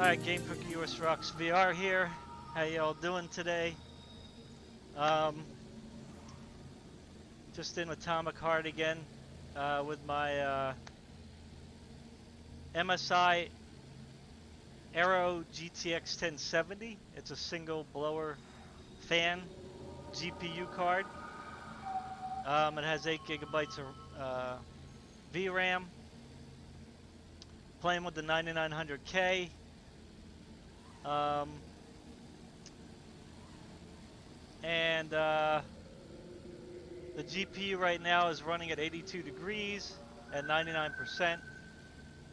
Alright, Game Cook US Rocks VR here. How y'all doing today? Just in Atomic Heart again with my MSI Aero GTX 1070. It's a single blower fan GPU card. It has 8 gigabytes of VRAM. Playing with the 9900k. The GPU right now is running at 82 degrees at 99%.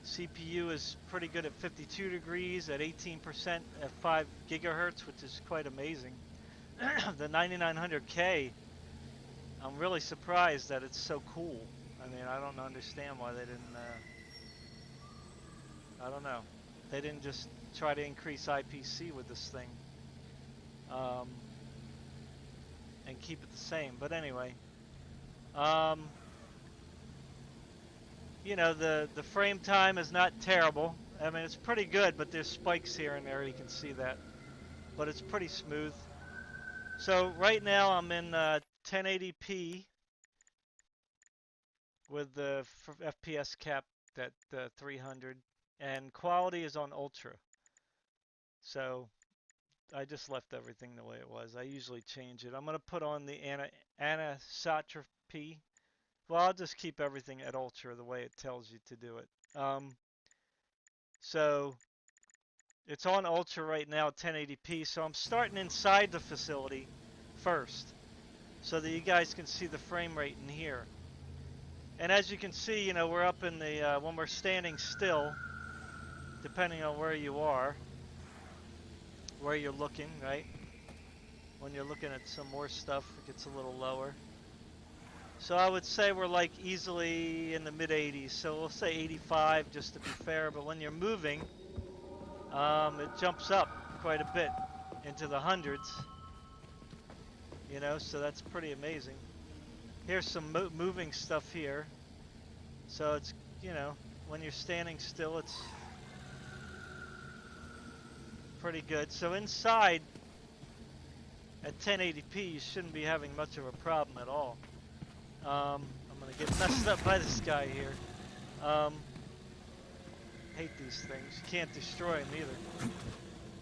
CPU is pretty good at 52 degrees at 18% at 5 gigahertz, which is quite amazing. The 9900K, I'm really surprised that it's so cool. I mean, I don't understand why they didn't, I don't know. They didn't just try to increase IPC with this thing and keep it the same. But anyway, you know, the frame time is not terrible. I mean, it's pretty good, but there's spikes here and there. You can see that. But it's pretty smooth. So right now I'm in 1080p with the FPS capped at 300, and quality is on ultra. So I just left everything the way it was. I usually change it. I'm going to put on the anisotropy. Well, I'll just keep everything at ultra the way it tells you to do it. So it's on ultra right now, 1080p. So I'm starting inside the facility first so that you guys can see the frame rate in here. And as you can see, you know, we're up in the, when we're standing still, depending on where you are, where you're looking, right? When you're looking at some more stuff, it gets a little lower. So I would say we're like easily in the mid 80s. So we'll say 85 just to be fair. But when you're moving, it jumps up quite a bit into the hundreds. You know, so that's pretty amazing. Here's some moving stuff here. So it's, you know, when you're standing still, it's pretty good. So inside at 1080p, you shouldn't be having much of a problem at all. I'm gonna get messed up by this guy here. Hate these things. You can't destroy them either.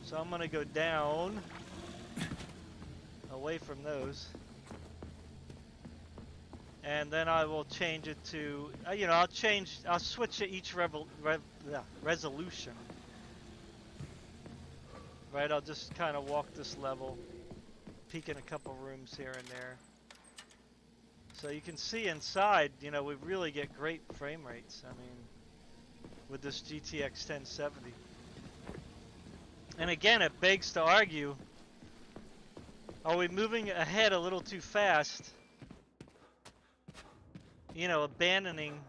So I'm gonna go down, away from those, and then I will change it to, you know, I'll switch to each resolution. Right, I'll just kind of walk this level, peek in a couple rooms here and there. So you can see inside, you know, we really get great frame rates. I mean, with this GTX 1070. And again, it begs to argue, are we moving ahead a little too fast? You know, abandoning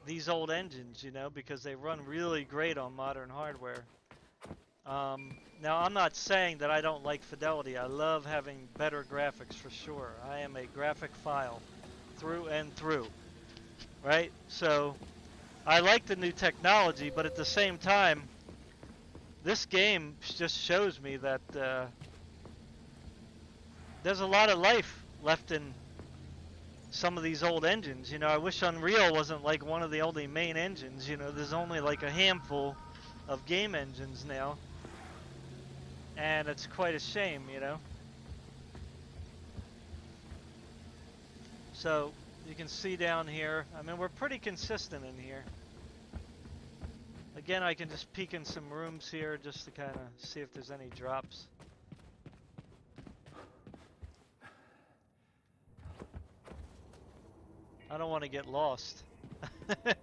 these old engines, you know, because they run really great on modern hardware. Now, I'm not saying that I don't like fidelity. I love having better graphics for sure. I am a graphic file through and through, right? So I like the new technology, but at the same time, this game just shows me that there's a lot of life left in some of these old engines. You know, I wish Unreal wasn't like one of the only main engines. You know, there's only like a handful of game engines now. And it's quite a shame, you know. So you can see down here, I mean, we're pretty consistent in here. Again, I can just peek in some rooms here just to kind of see if there's any drops. I don't want to get lost. I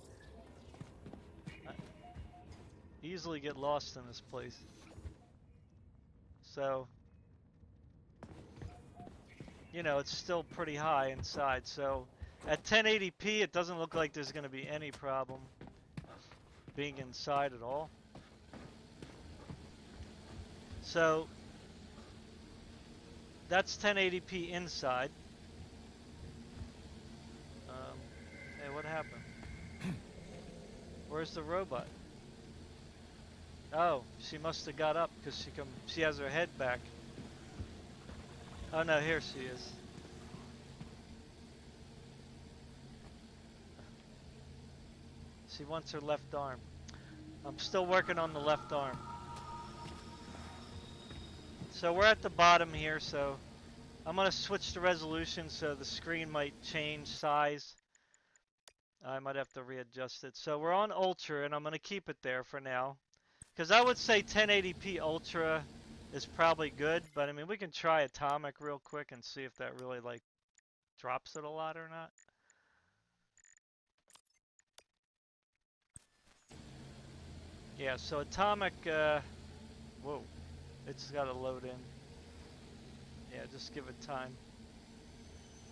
easily get lost in this place. So, you know, it's still pretty high inside. So at 1080p, it doesn't look like there's going to be any problem being inside at all. So that's 1080p inside. Hey, what happened? Where's the robot? Oh, she must have got up because she has her head back. Oh no, here she is. She wants her left arm. I'm still working on the left arm. So we're at the bottom here, so I'm going to switch the resolution so the screen might change size. I might have to readjust it. So we're on Ultra, and I'm going to keep it there for now. Because I would say 1080p Ultra is probably good, but I mean, we can try Atomic real quick and see if that really, like, drops it a lot or not. Yeah, so Atomic, whoa, it's got to load in. Yeah, just give it time.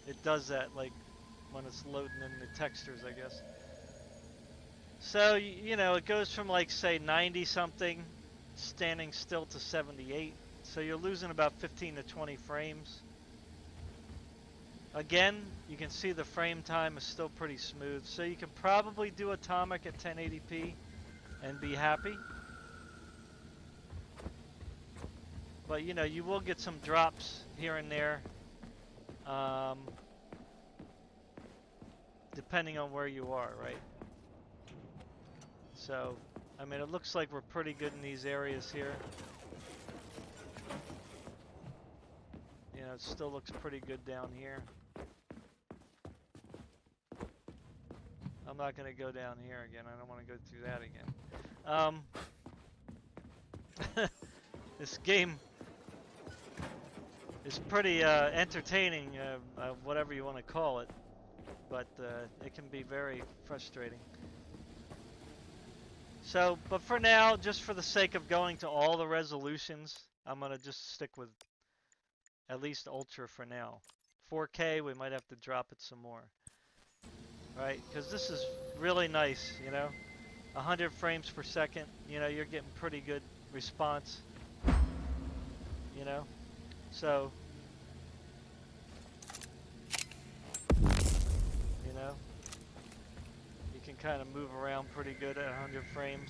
It does that, like, when it's loading in the textures, I guess. So, you know, it goes from, like, say, 90 something standing still to 78. So you're losing about 15 to 20 frames. Again, you can see the frame time is still pretty smooth. So you can probably do Atomic at 1080p and be happy. But, you know, you will get some drops here and there. Depending on where you are, right? So, I mean, it looks like we're pretty good in these areas here. You know, it still looks pretty good down here. I'm not going to go down here again. I don't want to go through that again. This game is pretty entertaining, whatever you want to call it. But it can be very frustrating. So, but for now, just for the sake of going to all the resolutions, I'm going to just stick with at least Ultra for now. 4K, we might have to drop it some more. Right? Because this is really nice, you know? 100 frames per second, you know, you're getting pretty good response. You know? So, you know, you can kind of move around pretty good at 100 frames.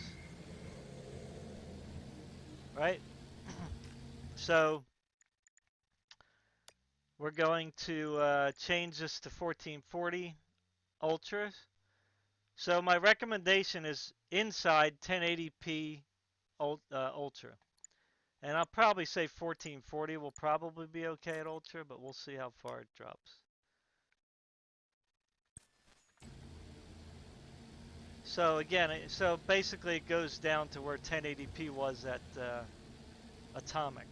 Right? So, we're going to change this to 1440 Ultra. So my recommendation is inside 1080p Ultra. And I'll probably say 1440 will probably be okay at Ultra, but we'll see how far it drops. So again, so basically it goes down to where 1080p was at Atomic.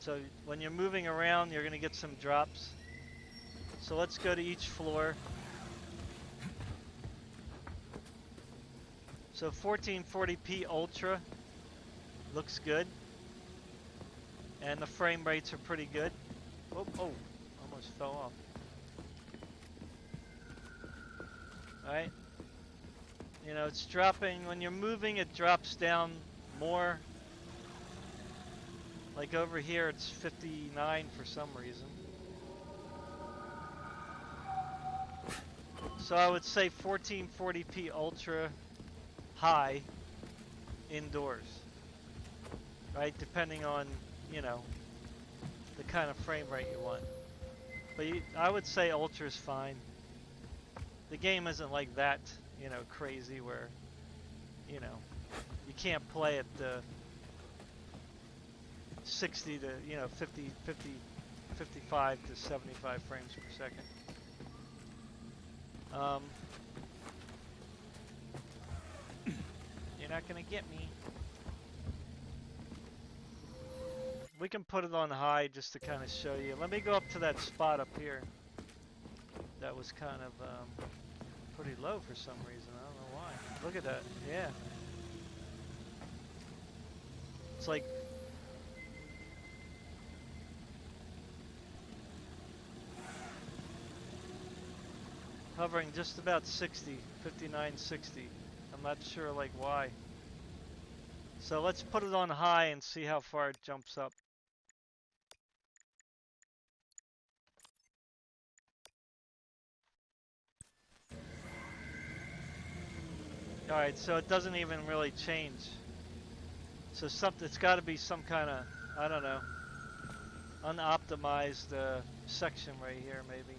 So when you're moving around, you're going to get some drops. So let's go to each floor. So 1440p Ultra looks good. And the frame rates are pretty good. Oh, almost fell off. Alright. You know, it's dropping. When you're moving, it drops down more. Like over here, it's 59 for some reason. So I would say 1440p Ultra high indoors. Right? Depending on, you know, the kind of frame rate you want. But I would say Ultra is fine. The game isn't like that, you know, crazy where, you know, you can't play at 60 to, you know, 55 to 75 frames per second. You're not gonna get me. We can put it on high just to kind of show you. Let me go up to that spot up here. That was kind of pretty low for some reason. I don't know why. Look at that. Yeah. It's like hovering just about 60, 59, 60. I'm not sure like why. So let's put it on high and see how far it jumps up. Alright, so it doesn't even really change. So it's got to be some kind of, I don't know, unoptimized section right here maybe.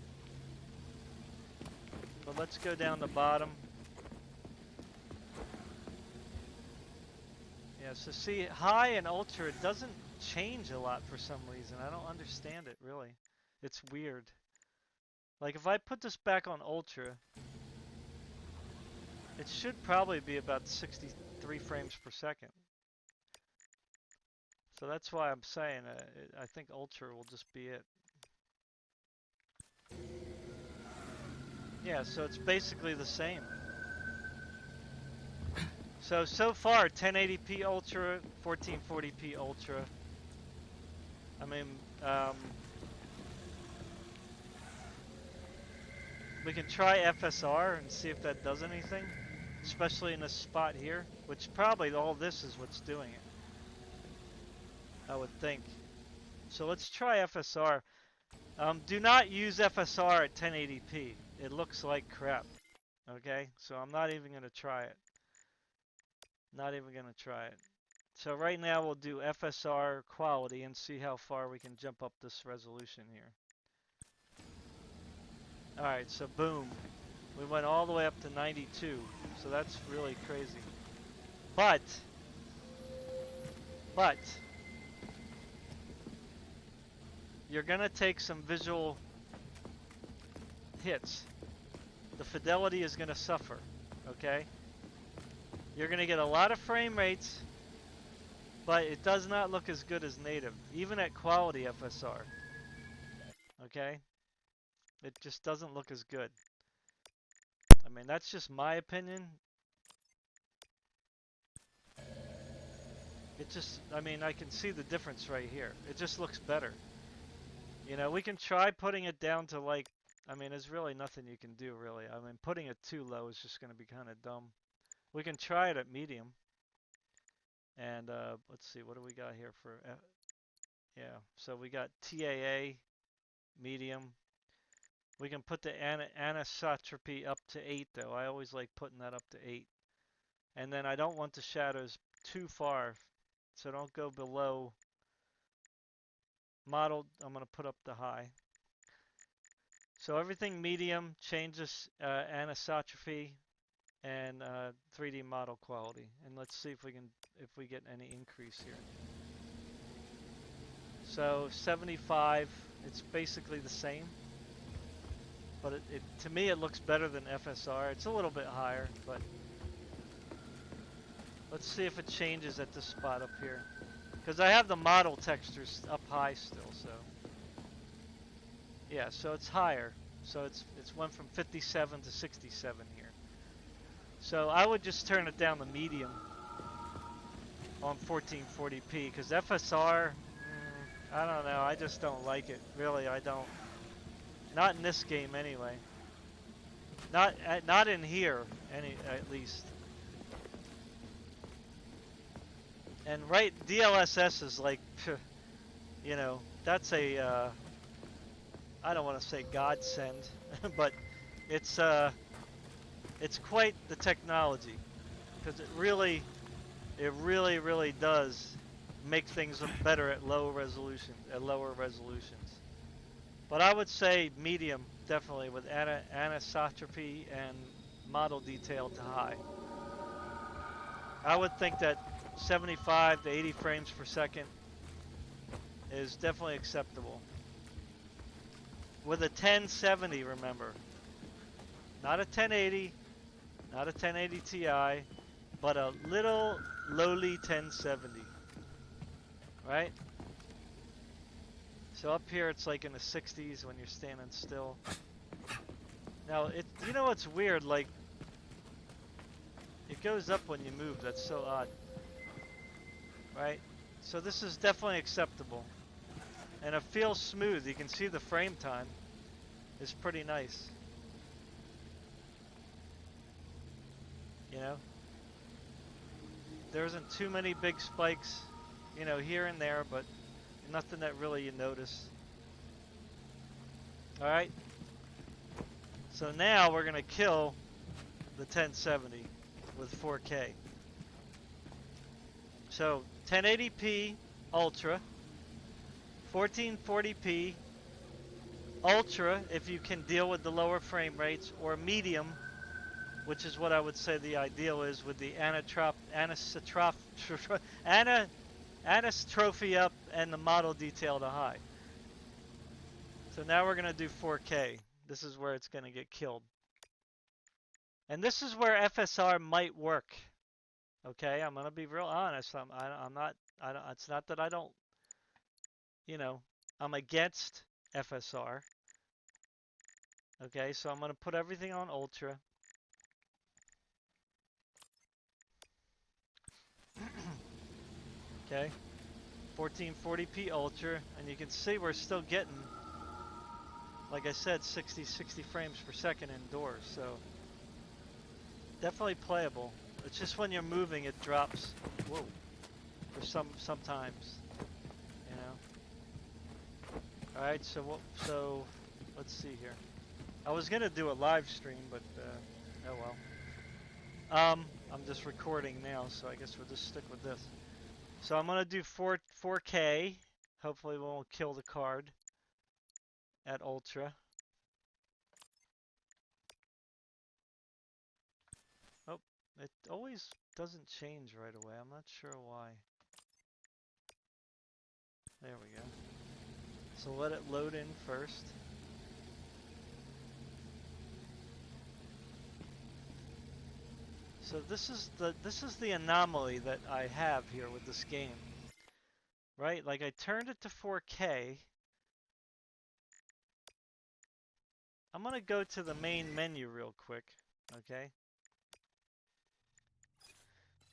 But let's go down the bottom. Yeah, so see, high and ultra, it doesn't change a lot for some reason. I don't understand it, really. It's weird. Like, if I put this back on ultra, it should probably be about 63 frames per second. So that's why I'm saying I think ultra will just be it. Yeah, so it's basically the same. So far, 1080p ultra, 1440p ultra. I mean, we can try FSR and see if that does anything, especially in this spot here, which probably all this is what's doing it, I would think. So let's try FSR. Do not use FSR at 1080p. It looks like crap. Okay, so I'm not even going to try it. Not even going to try it. So right now we'll do FSR quality and see how far we can jump up this resolution here. Alright, so boom. We went all the way up to 92. So that's really crazy. But you're going to take some visual hits. The fidelity is going to suffer, okay? You're going to get a lot of frame rates, but it does not look as good as native, even at quality FSR. Okay? It just doesn't look as good. I mean, that's just my opinion. It just, I mean, I can see the difference right here. It just looks better. You know, we can try putting it down to like, I mean, there's really nothing you can do, really. I mean, putting it too low is just going to be kind of dumb. We can try it at medium. And let's see, what do we got here for, yeah, so we got TAA, medium. We can put the anisotropy up to 8, though. I always like putting that up to 8. And then I don't want the shadows too far, so don't go below model. I'm going to put up the high. So everything medium changes anisotropy and 3D model quality. And let's see if we get any increase here. So 75, it's basically the same. But to me, it looks better than FSR. It's a little bit higher, but let's see if it changes at this spot up here. Because I have the model textures up high still, so. Yeah, so it's higher. So it's went from 57 to 67 here. So I would just turn it down to medium on 1440p, because FSR, I don't know, I just don't like it. Really, I don't. Not in this game, anyway. Not in here, at least. And right, DLSS is like, you know, that's a, I don't want to say godsend, but it's quite the technology, because it really does make things look better at lower resolutions. But I would say medium, definitely, with anisotropy and model detail to high. I would think that 75 to 80 frames per second is definitely acceptable. With a 1070, remember. Not a 1080, not a 1080 Ti, but a little lowly 1070. Right? So up here it's like in the 60s when you're standing still. Now, you know what's weird? Like, it goes up when you move. That's so odd. Right? So this is definitely acceptable. And it feels smooth. You can see the frame time is pretty nice. You know? There isn't too many big spikes, you know, here and there, but nothing that really you notice. Alright? So now we're going to kill the 1070. with 4K. So 1080p Ultra, 1440p Ultra if you can deal with the lower frame rates, or medium, which is what I would say the ideal is with the anisotropy up and the model detail to high. So now we're going to do 4K. This is where it's going to get killed. And this is where FSR might work. Okay, I'm going to be real honest. It's not that I don't, you know, I'm against FSR. Okay, so I'm going to put everything on Ultra. Okay, 1440p Ultra, and you can see we're still getting, like I said, 60 frames per second indoors, so definitely playable. It's just when you're moving it drops. Whoa. For sometimes, you know. All right, so let's see here. I was gonna do a live stream, but oh well. I'm just recording now, so I guess we'll just stick with this. So I'm gonna do 4K. Hopefully, we won't kill the card at Ultra. Oh, it always doesn't change right away. I'm not sure why. There we go. So let it load in first. So this is the anomaly that I have here with this game. Right? Like I turned it to 4K. I'm going to go to the main menu real quick, okay?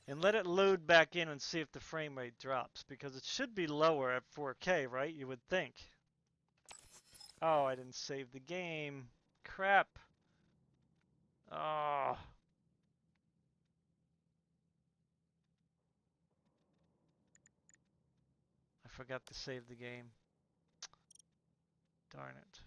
And let it load back in and see if the frame rate drops, because it should be lower at 4K, right? You would think. Oh, I didn't save the game. Crap. Oh. I forgot to save the game. Darn it.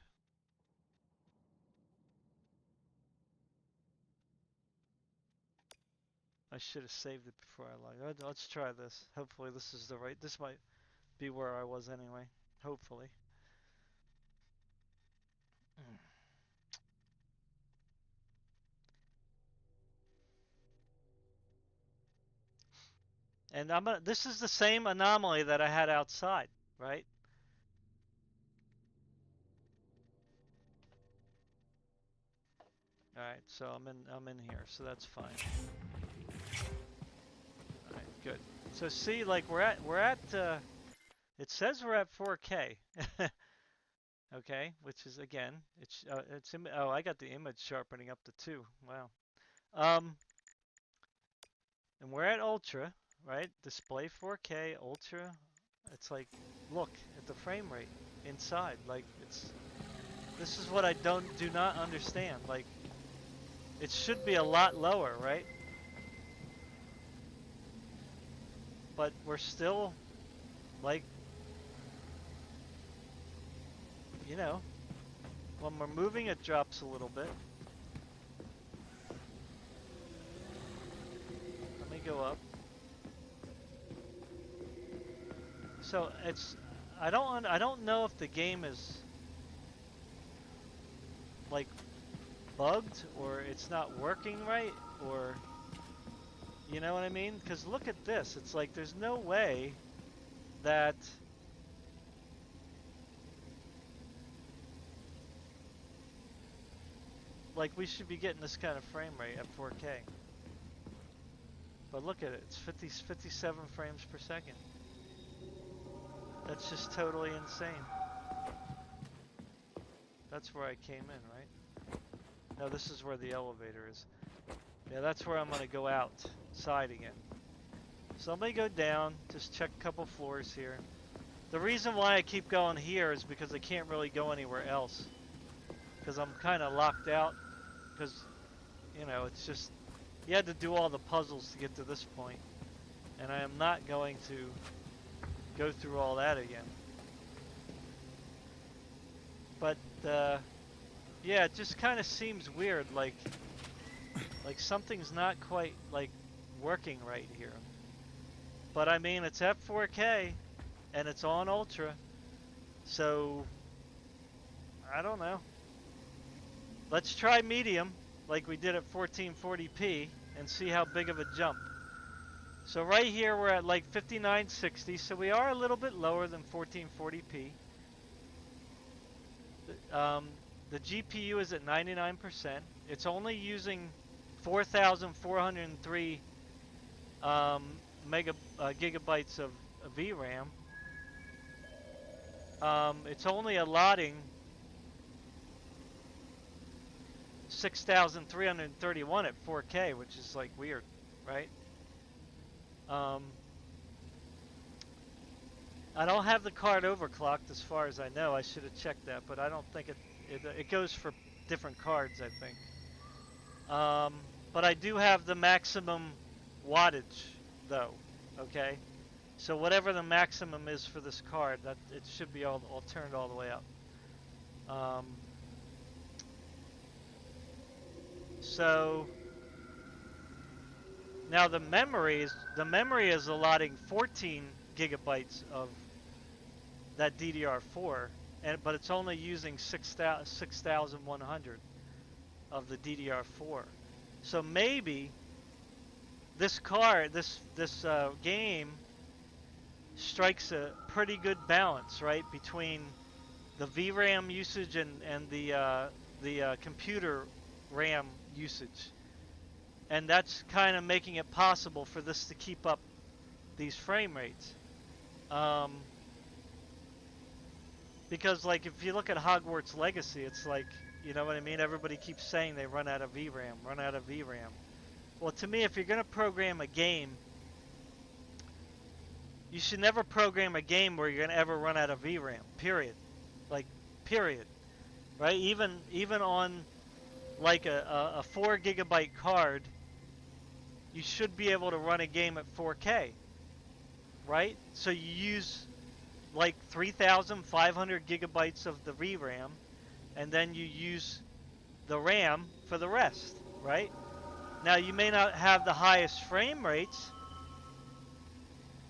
I should have saved it before I logged. Let's try this. Hopefully this is the right. This might be where I was anyway. Hopefully. And this is the same anomaly that I had outside, right? All right, so I'm in here, so that's fine. All right, good. So see, like we're at it says we're at 4K. Okay, which is again, oh, I got the image sharpening up to 2. Wow. And we're at Ultra, right? Display 4K, Ultra. It's like, look at the frame rate inside. Like this is what I do not understand. Like it should be a lot lower, right? But we're still like, you know, when we're moving it drops a little bit. Let me go up. So it's, I don't know if the game is like bugged or it's not working right, or you know what I mean? Because look at this. It's like there's no way that like we should be getting this kind of frame rate at 4K. But look at it. It's 57 frames per second. That's just totally insane. That's where I came in, right? No, this is where the elevator is. Yeah, that's where I'm going to go outside again. So I'm going to go down, just check a couple floors here. The reason why I keep going here is because I can't really go anywhere else. Because I'm kind of locked out. Because, you know, it's just, you had to do all the puzzles to get to this point. And I am not going to go through all that again. But, yeah, it just kind of seems weird. Like, Like something's not quite like working right here. But I mean, it's at 4K and it's on Ultra. So I don't know. Let's try medium like we did at 1440p and see how big of a jump. So right here we're at like 5960, so we are a little bit lower than 1440p. Um, the GPU is at 99%. It's only using 4,403 gigabytes of VRAM. It's only allotting 6,331 at 4K, which is like weird, right? I don't have the card overclocked as far as I know. I should have checked that, but I don't think it goes for different cards, I think. But I do have the maximum wattage, though. Okay, so whatever the maximum is for this card, that it should be all turned all the way up. So now the memory is allotting 14 gigabytes of that DDR4, but it's only using 6,100 of the DDR4. So maybe this game strikes a pretty good balance, right, between the VRAM usage and the computer RAM usage, and that's kind of making it possible for this to keep up these frame rates. Because like if you look at Hogwarts Legacy, it's like, you know what I mean? Everybody keeps saying they run out of VRAM, run out of VRAM. Well, to me, if you're going to program a game, you should never program a game where you're going to ever run out of VRAM, period. Like, period. Right? Even on like a 4 gigabyte card, you should be able to run a game at 4K. Right? So you use like 3,500 gigabytes of the VRAM, and then you use the RAM for the rest, right? Now you may not have the highest frame rates,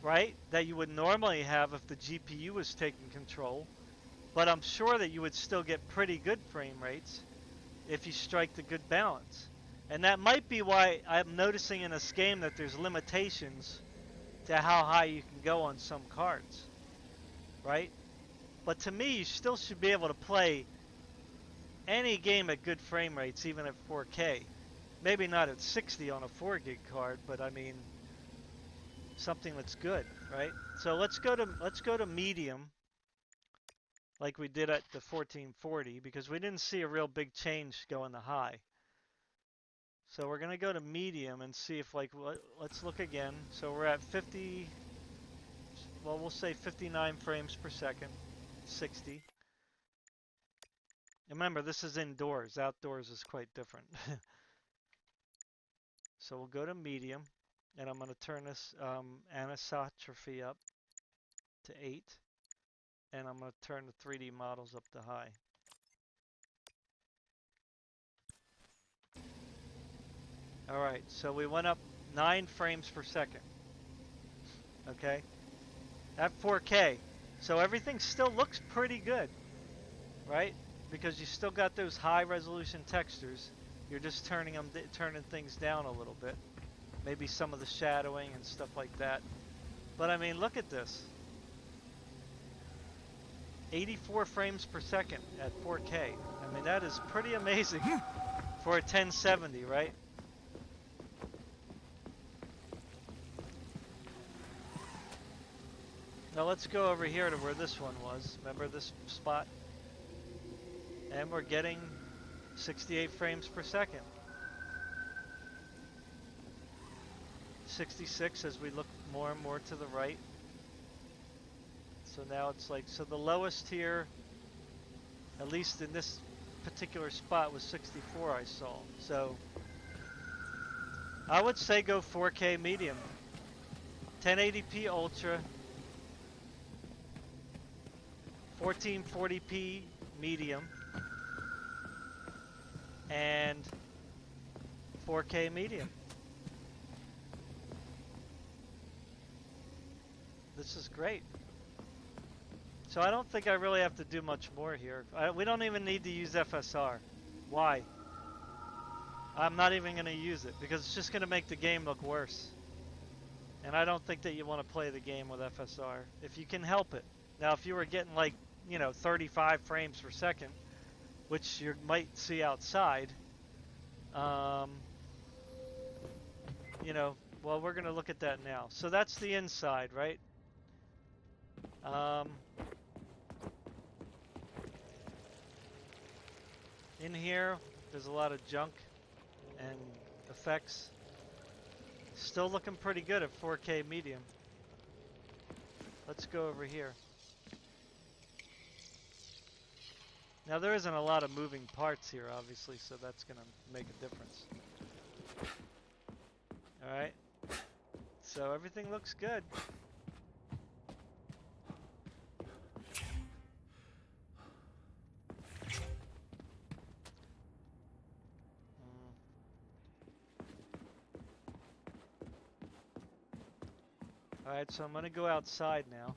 right, that you would normally have if the GPU was taking control, but I'm sure that you would still get pretty good frame rates if you strike the good balance. And that might be why I'm noticing in this game that there's limitations to how high you can go on some cards, right? But to me, you still should be able to play any game at good frame rates, even at 4K. Maybe not at 60 on a 4 gig card, but I mean something that's good, right? So let's go to medium, like we did at the 1440, because we didn't see a real big change going to high. So we're gonna go to medium and see if let's look again. So we're at 50. Well, we'll say 59 frames per second, 60. Remember, this is indoors. Outdoors is quite different. So we'll go to medium, and I'm going to turn this anisotropy up to 8, and I'm going to turn the 3D models up to high. All right, so we went up 9 frames per second. Okay, at 4K. So everything still looks pretty good, right? Because you still got those high resolution textures. You're just turning things down a little bit. Maybe some of the shadowing and stuff like that. But I mean, look at this. 84 frames per second at 4K. I mean, that is pretty amazing for a 1070, right? Now let's go over here to where this one was. Remember this spot? And we're getting 68 frames per second. 66 as we look more and more to the right. So now it's like, so the lowest here, at least in this particular spot, was 64 I saw. So I would say go 4K medium. 1080p ultra. 1440p medium. And 4K medium. This is great. So I don't think I really have to do much more here. We don't even need to use FSR. Why? I'm not even going to use it because it's just going to make the game look worse. And I don't think that you want to play the game with FSR if you can help it. Now, if you were getting like, 35 frames per second, which you might see outside, well, we're going to look at that now. So that's the inside, right? In here, there's a lot of junk and effects. Still looking pretty good at 4K medium. Let's go over here. Now there isn't a lot of moving parts here, obviously, so that's going to make a difference. Alright. So everything looks good. Alright, so I'm going to go outside now.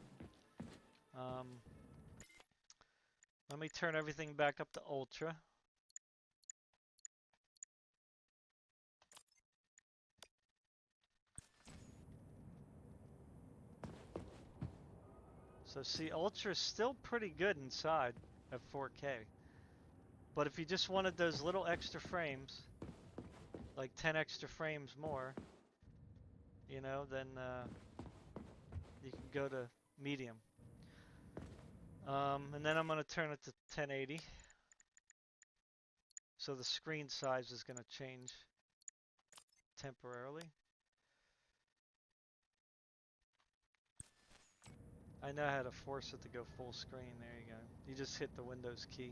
Let me turn everything back up to Ultra. So see, Ultra is still pretty good inside at 4K. But if you just wanted those little extra frames, like 10 extra frames more, then you can go to medium. And then I'm going to turn it to 1080. So the screen size is going to change temporarily. I know how to force it to go full screen. There you go. You just hit the Windows key.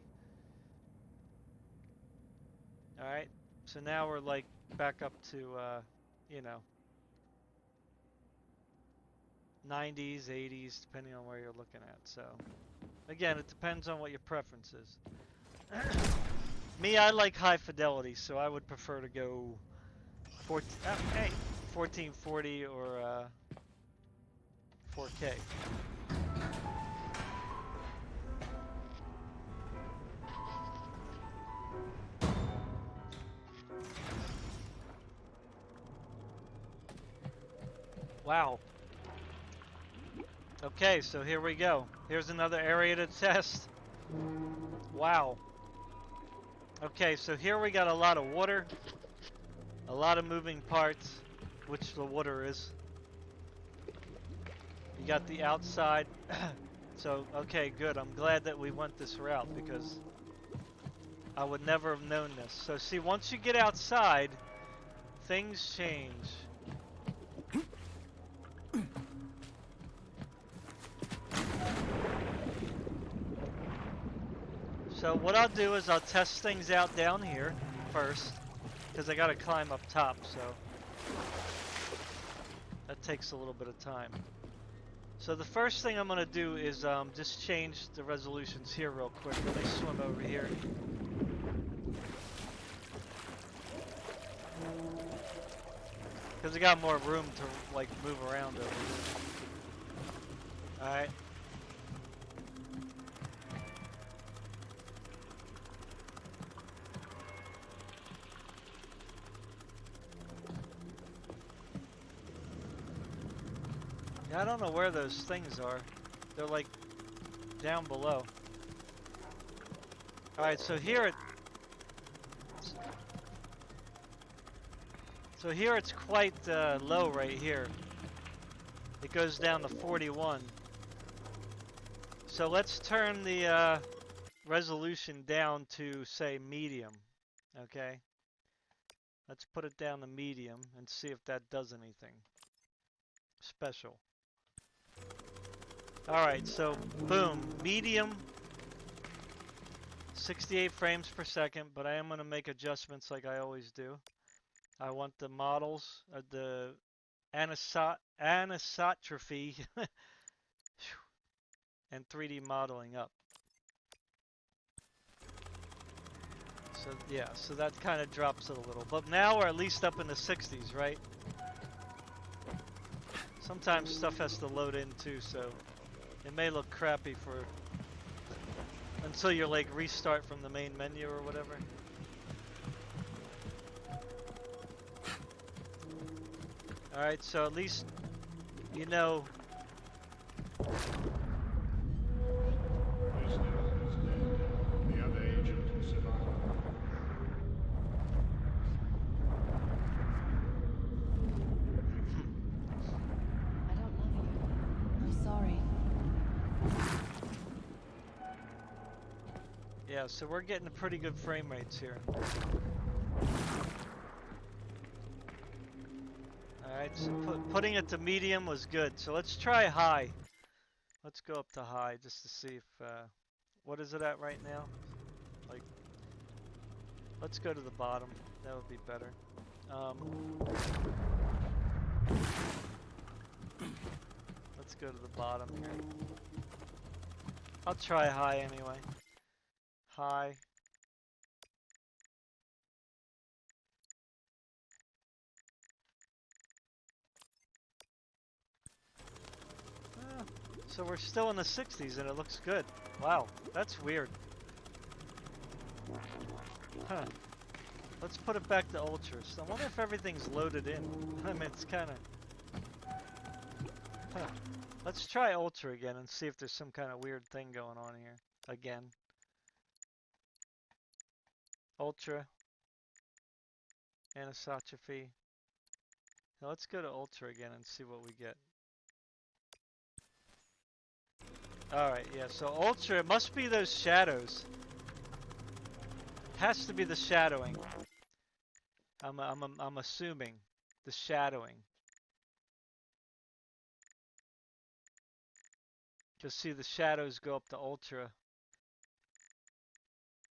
Alright, so now we're like back up to, 90s, 80s, depending on where you're looking at. So, again, it depends on what your preference is. Me, I like high fidelity, so I would prefer to go 1440 or 4K. Wow. Okay, so here we go. Here's another area to test. Wow. Okay, so here we got a lot of water, a lot of moving parts, which the water is. You got the outside. So, okay, good. I'm glad that we went this route because I would never have known this. So, see, once you get outside, things change. So what I'll do is I'll test things out down here first, because I got to climb up top, so that takes a little bit of time. So the first thing I'm going to do is just change the resolutions here real quick. Let me swim over here. Because I got more room to like move around over here. Alright. I don't know where those things are. They're like down below. Alright, so here it's quite low right here. It goes down to 41. So let's turn the resolution down to, say, medium. Okay? Let's put it down to medium and see if that does anything special. Alright, so boom, medium, 68 frames per second, but I am going to make adjustments like I always do. I want the models, the anisotrophy and 3D modeling up. So yeah, so that kind of drops it a little. But now we're at least up in the 60s, right? Sometimes stuff has to load in too, so it may look crappy for until you're like restart from the main menu or whatever. Alright, so at least you know. The other agent survived. I don't love you. I'm sorry. Yeah, so we're getting pretty good frame rates here. Alright, so putting it to medium was good. So let's try high. Let's go up to high just to see if, what is it at right now? Like, let's go to the bottom. That would be better. Let's go to the bottom here. I'll try high anyway. High. So we're still in the 60s and it looks good. Wow, that's weird. Huh. Let's put it back to ultra. So I wonder if everything's loaded in. I mean, it's kind of... Huh. Let's try ultra again and see if there's some kind of weird thing going on here. Again. Ultra. Anisotrophy. Now let's go to ultra again and see what we get. Alright, yeah, so ultra, it must be those shadows. Has to be the shadowing. I'm assuming the shadowing. Just see the shadows go up to ultra.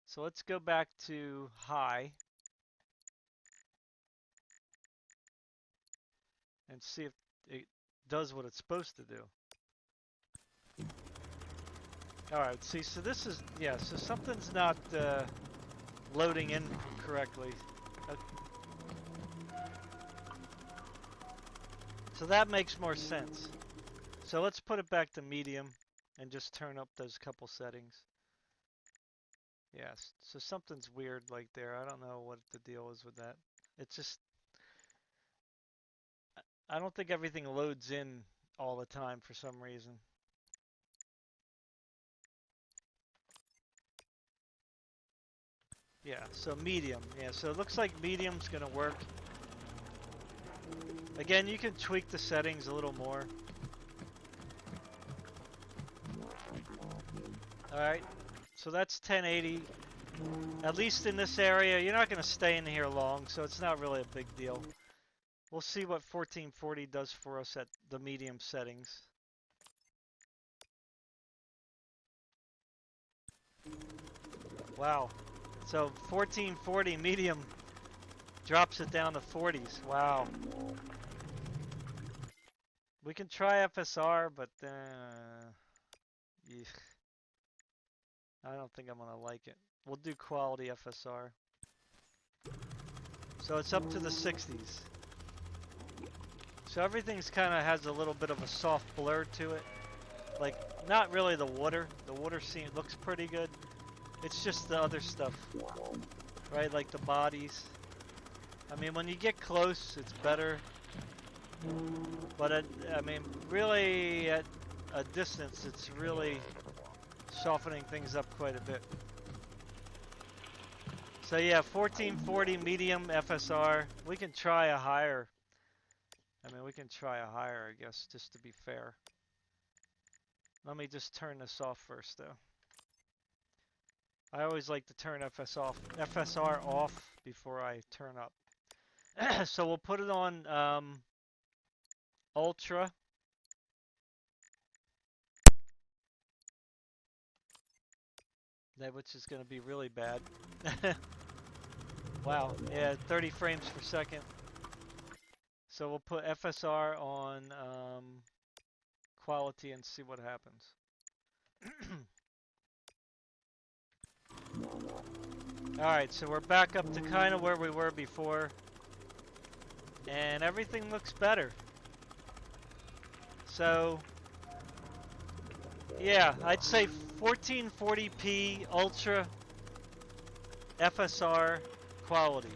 So let's go back to high. And see if it does what it's supposed to do. Alright, see, so this is, yeah, so something's not loading in correctly. So that makes more sense. So let's put it back to medium and just turn up those couple settings. Yes, so something's weird like there. I don't know what the deal is with that. It's just, I don't think everything loads in all the time for some reason. Yeah, so medium. Yeah, so it looks like medium's gonna work. Again, you can tweak the settings a little more. Alright, so that's 1080. At least in this area, you're not gonna stay in here long, so it's not really a big deal. We'll see what 1440 does for us at the medium settings. Wow. So 1440 medium drops it down to 40s. Wow. We can try FSR, but I don't think I'm gonna like it. We'll do quality FSR. So it's up to the 60s. So everything's kind of has a little bit of a soft blur to it. Like, not really the water. The water scene looks pretty good. It's just the other stuff, right? Like the bodies. I mean, when you get close, it's better. But I mean, really at a distance, it's really softening things up quite a bit. So yeah, 1440 medium FSR. We can try a higher. I mean, we can try a higher, I guess, just to be fair. Let me just turn this off first, though. I always like to turn FSR off before I turn up. So we'll put it on Ultra. Which is going to be really bad. Wow, yeah, 30 frames per second. So we'll put FSR on quality and see what happens. Alright, so we're back up to kind of where we were before. And everything looks better. So, yeah, I'd say 1440p Ultra FSR quality.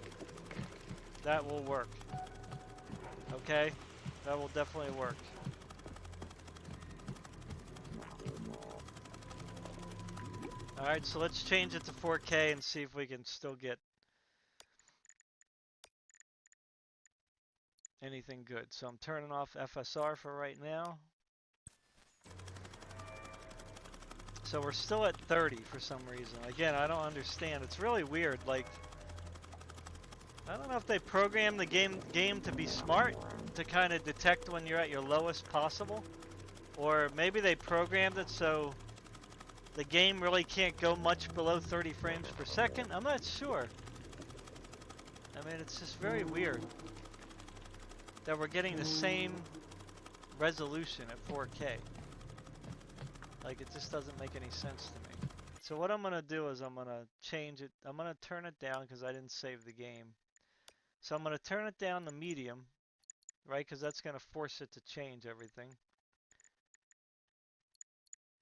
That will work. Okay? That will definitely work. Alright, so let's change it to 4K and see if we can still get anything good. So I'm turning off FSR for right now. So we're still at 30 for some reason. Again, I don't understand. It's really weird. Like, I don't know if they programmed the game to be smart to kind of detect when you're at your lowest possible, or maybe they programmed it so the game really can't go much below 30 frames per second. I'm not sure. I mean, it's just very weird that we're getting the same resolution at 4K. Like, it just doesn't make any sense to me. So what I'm going to do is I'm going to change it. I'm going to turn it down because I didn't save the game. So I'm going to turn it down to medium, right? Because that's going to force it to change everything.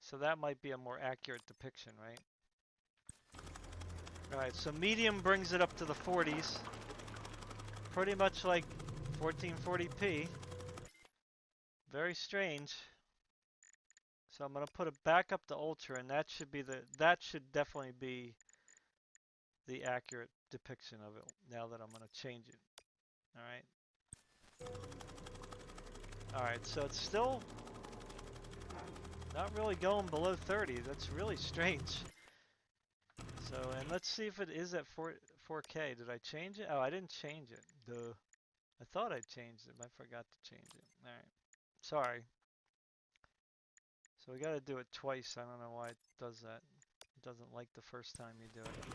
So that might be a more accurate depiction, right? Alright, so medium brings it up to the 40s. Pretty much like 1440p. Very strange. So I'm gonna put it back up to ultra, and that should definitely be the accurate depiction of it. Now that I'm gonna change it. All right. All right. So it's still not really going below 30. That's really strange. So, and let's see if it is at 4K. Did I change it? Oh, I didn't change it. Duh. I thought I changed it, but I forgot to change it. All right. Sorry. So we got to do it twice. I don't know why it does that. It doesn't like the first time you do it.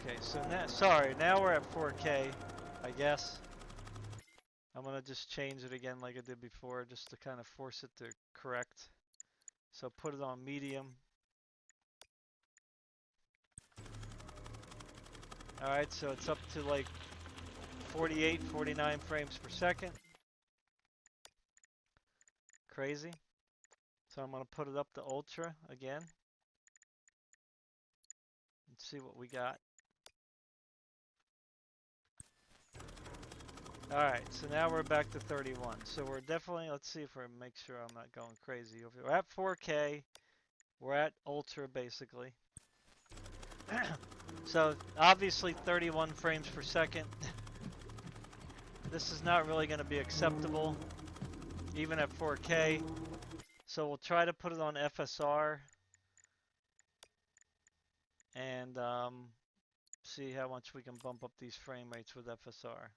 Okay, so now, sorry, now we're at 4K, I guess. I'm gonna just change it again like I did before, just to kind of force it to correct. So put it on medium. Alright, so it's up to like 48, 49 frames per second. Crazy. So I'm gonna put it up to ultra again. And see what we got. Alright, so now we're back to 31. So we're definitely, let's see if we make sure I'm not going crazy. We're at 4K. We're at ultra basically. So obviously 31 frames per second. This is not really going to be acceptable even at 4K. So we'll try to put it on FSR and see how much we can bump up these frame rates with FSR.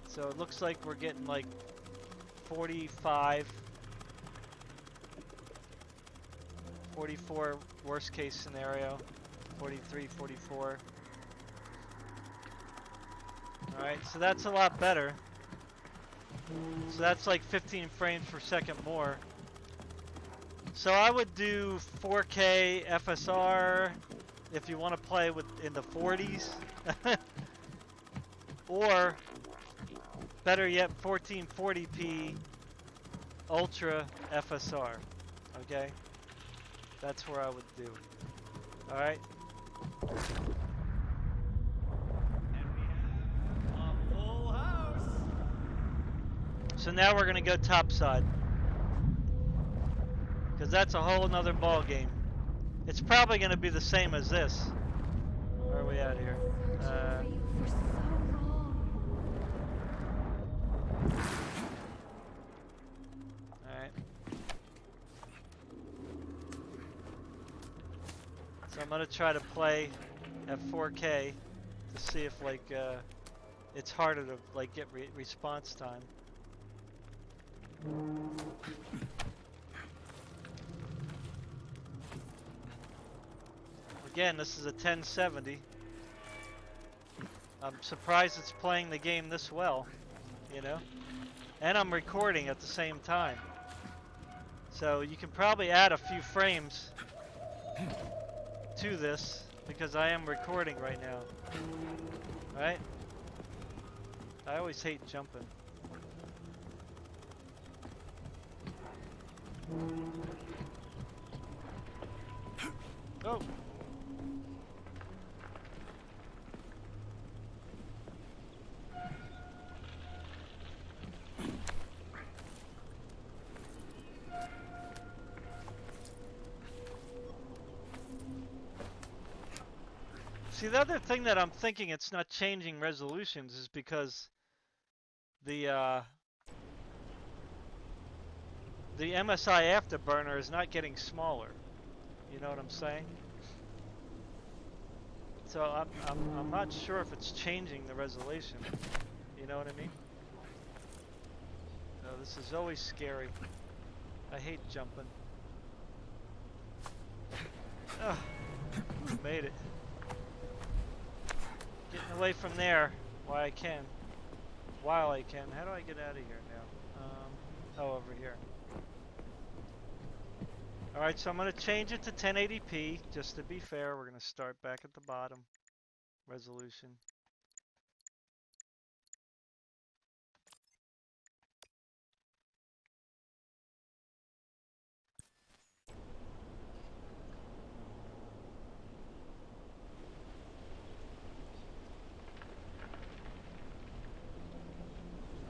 So it looks like we're getting like 45, 44 worst case scenario, 43, 44. Alright, so that's a lot better. So that's like 15 frames per second more. So I would do 4K FSR if you want to play with in the 40s. Or better yet, 1440p Ultra FSR. Okay? That's where I would do. Alright? So now we're gonna go topside. Because that's a whole nother ball game. It's probably gonna be the same as this. Where are we at here? Alright. So I'm gonna try to play at 4K to see if like it's harder to like get response time. Again, this is a 1070. I'm surprised it's playing the game this well, you know? And I'm recording at the same time. So you can probably add a few frames to this because I am recording right now. Right? I always hate jumping. Oh! See, the other thing that I'm thinking it's not changing resolutions is because the MSI Afterburner is not getting smaller. You know what I'm saying? So I'm not sure if it's changing the resolution. You know what I mean? No, this is always scary. I hate jumping. Ugh, made it. Getting away from there while I can. While I can. How do I get out of here now? Oh, over here. Alright, so I'm going to change it to 1080p. Just to be fair, we're going to start back at the bottom. Resolution.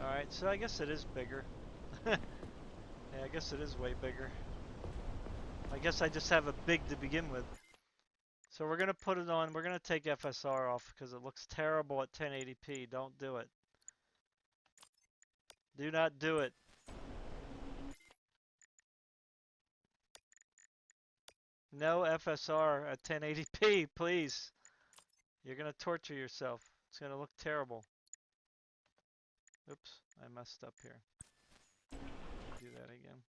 Alright, so I guess it is bigger. Yeah, I guess it is way bigger. I guess I just have a big to begin with. So we're going to put it on, we're going to take FSR off because it looks terrible at 1080p. Don't do it. Do not do it. No FSR at 1080p, please. You're going to torture yourself. It's going to look terrible. Oops, I messed up here. Do that again.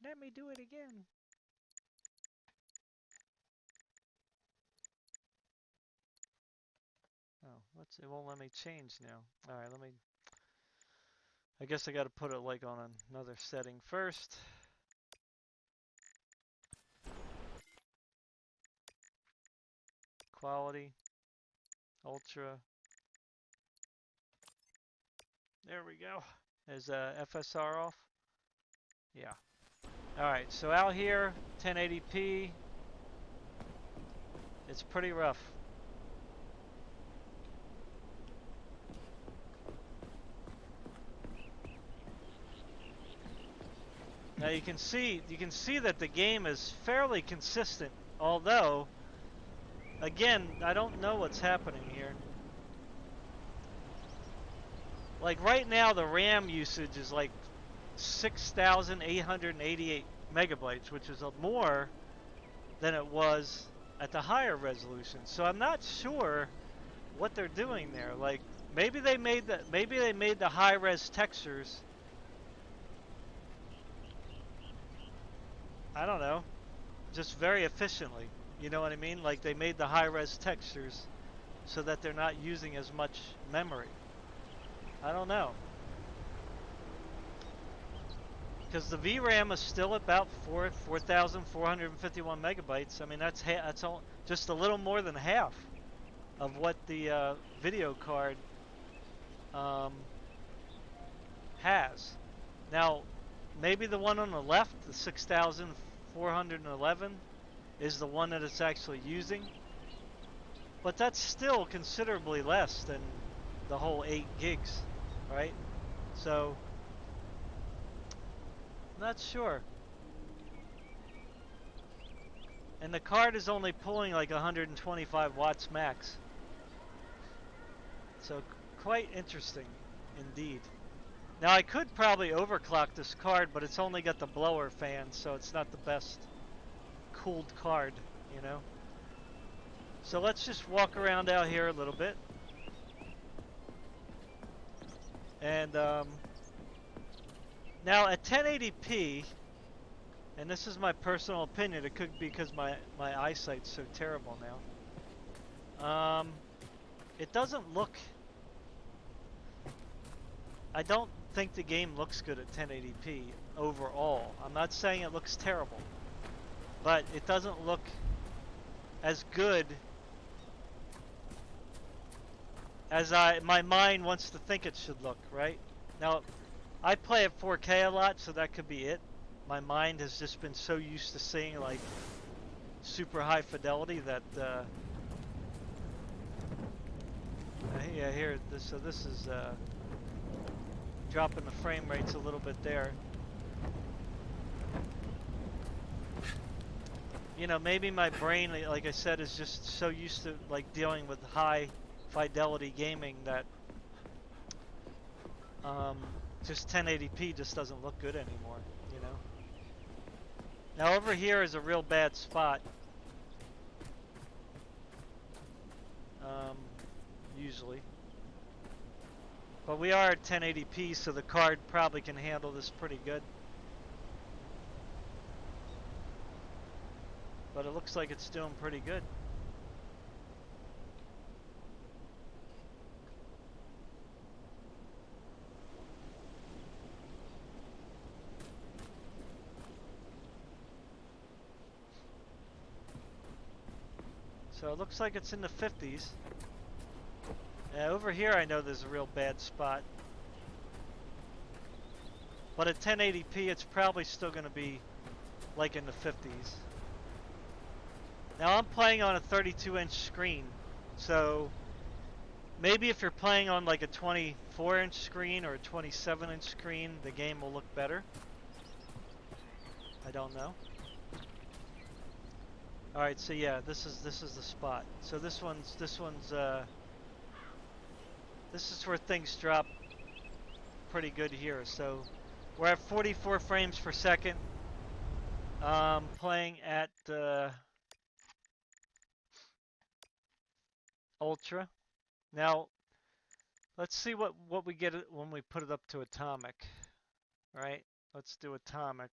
Let me do it again. Oh, it won't let me change now. Alright, I guess I got to put it like on another setting first. Quality. Ultra. There we go. Is FSR off? Yeah. Alright, so out here, 1080p. It's pretty rough. Now you can see that the game is fairly consistent, although again, I don't know what's happening here. Like right now the RAM usage is like 6,888 megabytes, which is more than it was at the higher resolution. So I'm not sure what they're doing there. Like maybe they made the high-res textures, I don't know, just very efficiently. You know what I mean? Like they made the high-res textures so that they're not using as much memory. I don't know. Because the VRAM is still about 4,451 megabytes. I mean, that's all, just a little more than half of what the video card has. Now, maybe the one on the left, the 6,411, is the one that it's actually using. But that's still considerably less than the whole 8 gigs, right? So, not sure. And the card is only pulling like 125 watts max. So quite interesting indeed. Now I could probably overclock this card, but it's only got the blower fan, so it's not the best cooled card, you know. So let's just walk around out here a little bit. And now at 1080p, and this is my personal opinion, it could be because my eyesight's so terrible now. It doesn't look, I don't think the game looks good at 1080p overall. I'm not saying it looks terrible, but it doesn't look as good as my mind wants to think it should look, right? Now, I play at 4K a lot, so that could be it. My mind has just been so used to seeing like super high fidelity that yeah, here this, so this is dropping the frame rates a little bit there. You know, maybe my brain, like I said, is just so used to like dealing with high fidelity gaming that just 1080p just doesn't look good anymore, you know. Now over here is a real bad spot. Usually. But we are at 1080p, so the card probably can handle this pretty good. But it looks like it's doing pretty good. So it looks like it's in the 50s. Over here I know there's a real bad spot. But at 1080p it's probably still going to be like in the 50s. Now I'm playing on a 32-inch screen, so maybe if you're playing on like a 24-inch screen or a 27-inch screen, the game will look better. I don't know. All right, so yeah, this is the spot. So this is where things drop pretty good here. So we're at 44 frames per second. Playing at Ultra. Now, let's see what we get when we put it up to Atomic. Right? Let's do Atomic.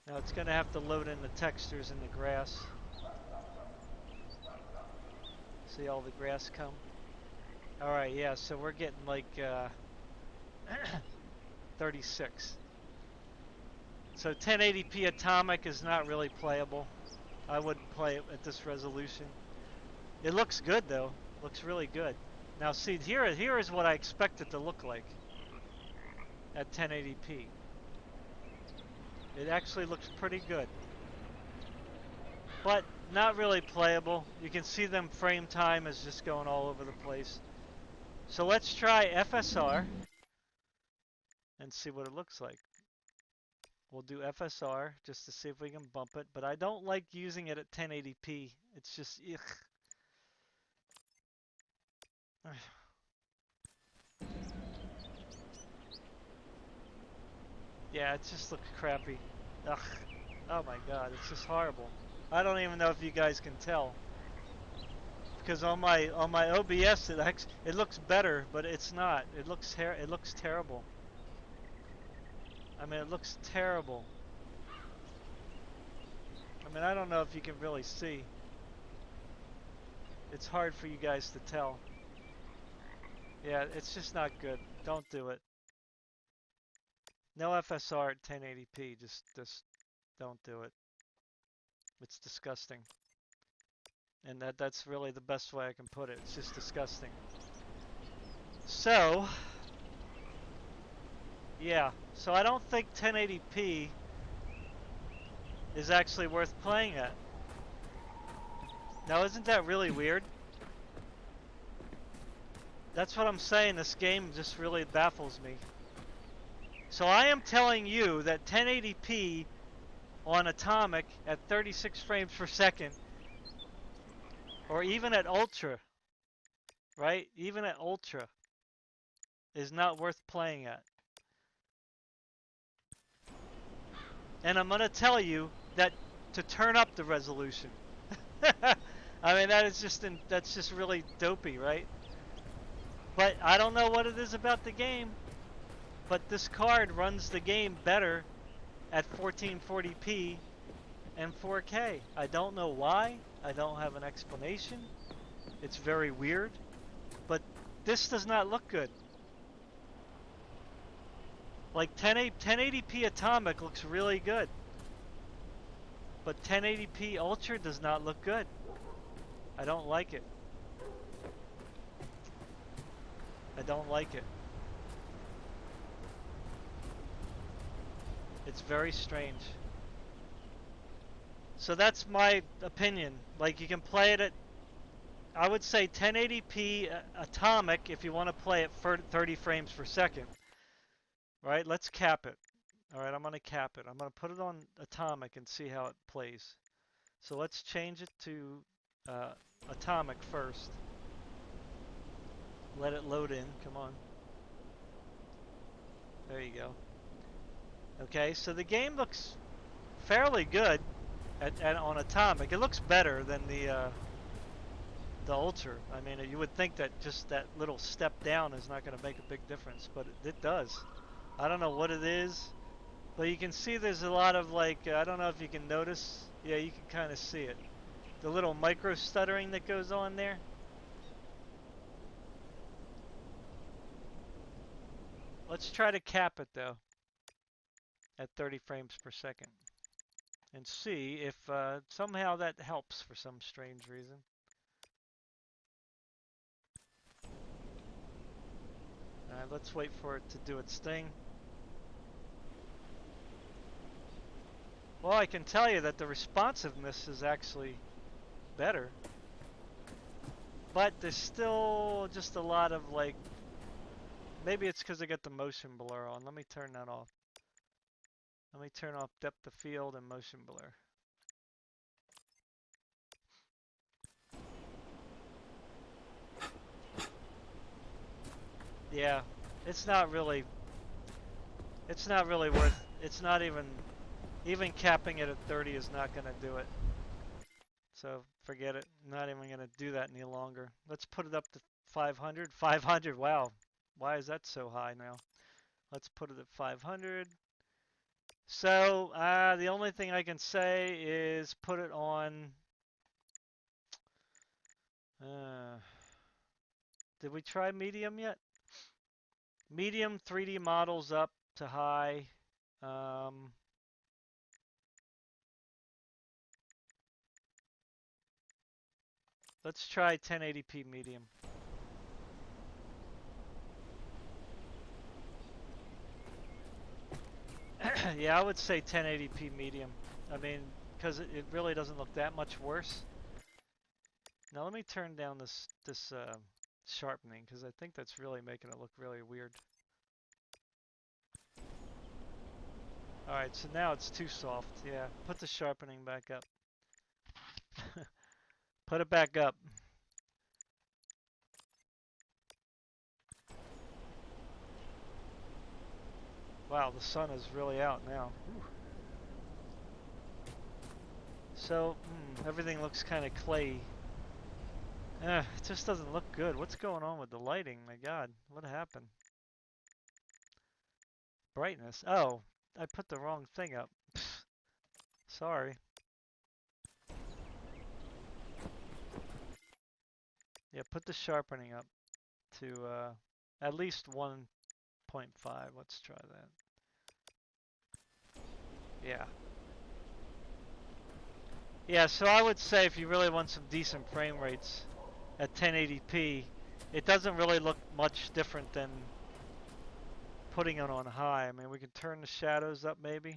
Now it's going to have to load in the textures in the grass. See all the grass come? Alright, yeah, so we're getting like 36. So 1080p Atomic is not really playable. I wouldn't play it at this resolution. It looks good though. Looks really good. Now see, here is what I expect it to look like at 1080p. It actually looks pretty good. But not really playable. You can see them frame time is just going all over the place. So let's try FSR and see what it looks like. We'll do FSR just to see if we can bump it, but I don't like using it at 1080p. It's just ugh. Yeah, it just looks crappy. Ugh. Oh my god, it's just horrible. I don't even know if you guys can tell. Because on my OBS it looks better, but it's not. It looks terrible. I mean, it looks terrible. I mean, I don't know if you can really see. It's hard for you guys to tell. Yeah, it's just not good. Don't do it. No FSR at 1080p. Just don't do it. It's disgusting. And that's really the best way I can put it. It's just disgusting. So, yeah. So I don't think 1080p is actually worth playing at. Now, isn't that really weird? That's what I'm saying. This game just really baffles me. So I am telling you that 1080p on Atomic at 36 frames per second, or even at Ultra, right? Even at Ultra, is not worth playing at. And I'm going to tell you that to turn up the resolution. I mean, that's just really dopey, right? But I don't know what it is about the game, but this card runs the game better at 1440p and 4K. I don't know why. I don't have an explanation. It's very weird, but this does not look good. Like 1080p Atomic looks really good, but 1080p Ultra does not look good. I don't like it. I don't like it. It's very strange. So that's my opinion. Like, you can play it at, I would say 1080p Atomic if you want to play it for 30 frames per second. Right? Let's cap it. Alright, I'm going to cap it. I'm going to put it on Atomic and see how it plays. So let's change it to Atomic first. Let it load in. Come on. There you go. Okay, so the game looks fairly good on Atomic. It looks better than the Ultra. I mean, you would think that just that little step down is not going to make a big difference, but it does. I don't know what it is, but you can see there's a lot of, like, I don't know if you can notice. Yeah, you can kind of see it. The little micro stuttering that goes on there. Let's try to cap it though at 30 frames per second and see if somehow that helps for some strange reason. Alright, let's wait for it to do its thing. Well, I can tell you that the responsiveness is actually better, but there's still just a lot of, like, maybe it's because I got the motion blur on. Let me turn that off. Let me turn off depth of field and motion blur. Yeah, it's not really worth, it's not even capping it at 30 is not going to do it. So forget it. I'm not even going to do that any longer. Let's put it up to 500. 500, wow. Why is that so high now? Let's put it at 500. So the only thing I can say is put it on. Did we try medium yet? Medium 3D models up to high. Let's try 1080p medium. Yeah, I would say 1080p medium. I mean, because it really doesn't look that much worse. Now let me turn down this sharpening, because I think that's really making it look really weird. Alright, so now it's too soft. Yeah, put the sharpening back up. Put it back up. Wow, the sun is really out now. Whew. So, everything looks kind of clayey. It just doesn't look good. What's going on with the lighting? My God, what happened? Brightness. Oh, I put the wrong thing up. Sorry. Yeah, put the sharpening up to at least 1.5. Let's try that. Yeah. Yeah, so I would say if you really want some decent frame rates at 1080p, it doesn't really look much different than putting it on high. I mean, we can turn the shadows up maybe,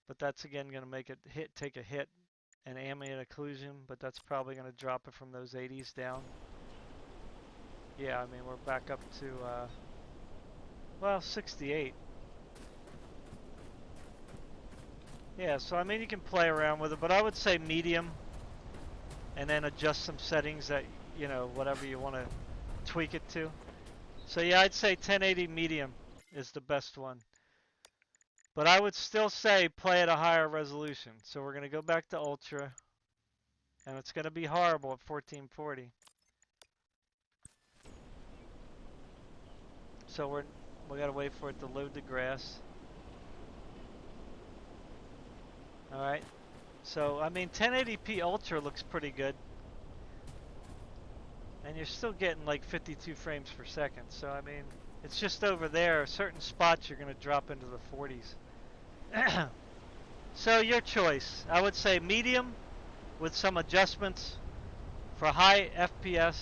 but that's again going to make it take a hit and ambient occlusion, but that's probably going to drop it from those 80s down. Yeah, I mean, we're back up to, well, 68. Yeah, so I mean, you can play around with it, but I would say medium, and then adjust some settings that, you know, whatever you want to tweak it to. So yeah, I'd say 1080 medium is the best one. But I would still say play at a higher resolution. So we're going to go back to Ultra, and it's going to be horrible at 1440. So we got to wait for it to load the grass. All right. So I mean, 1080p Ultra looks pretty good. And you're still getting like 52 frames per second. So, I mean, it's just over there. Certain spots you're going to drop into the 40s. So, your choice. I would say medium with some adjustments for high FPS,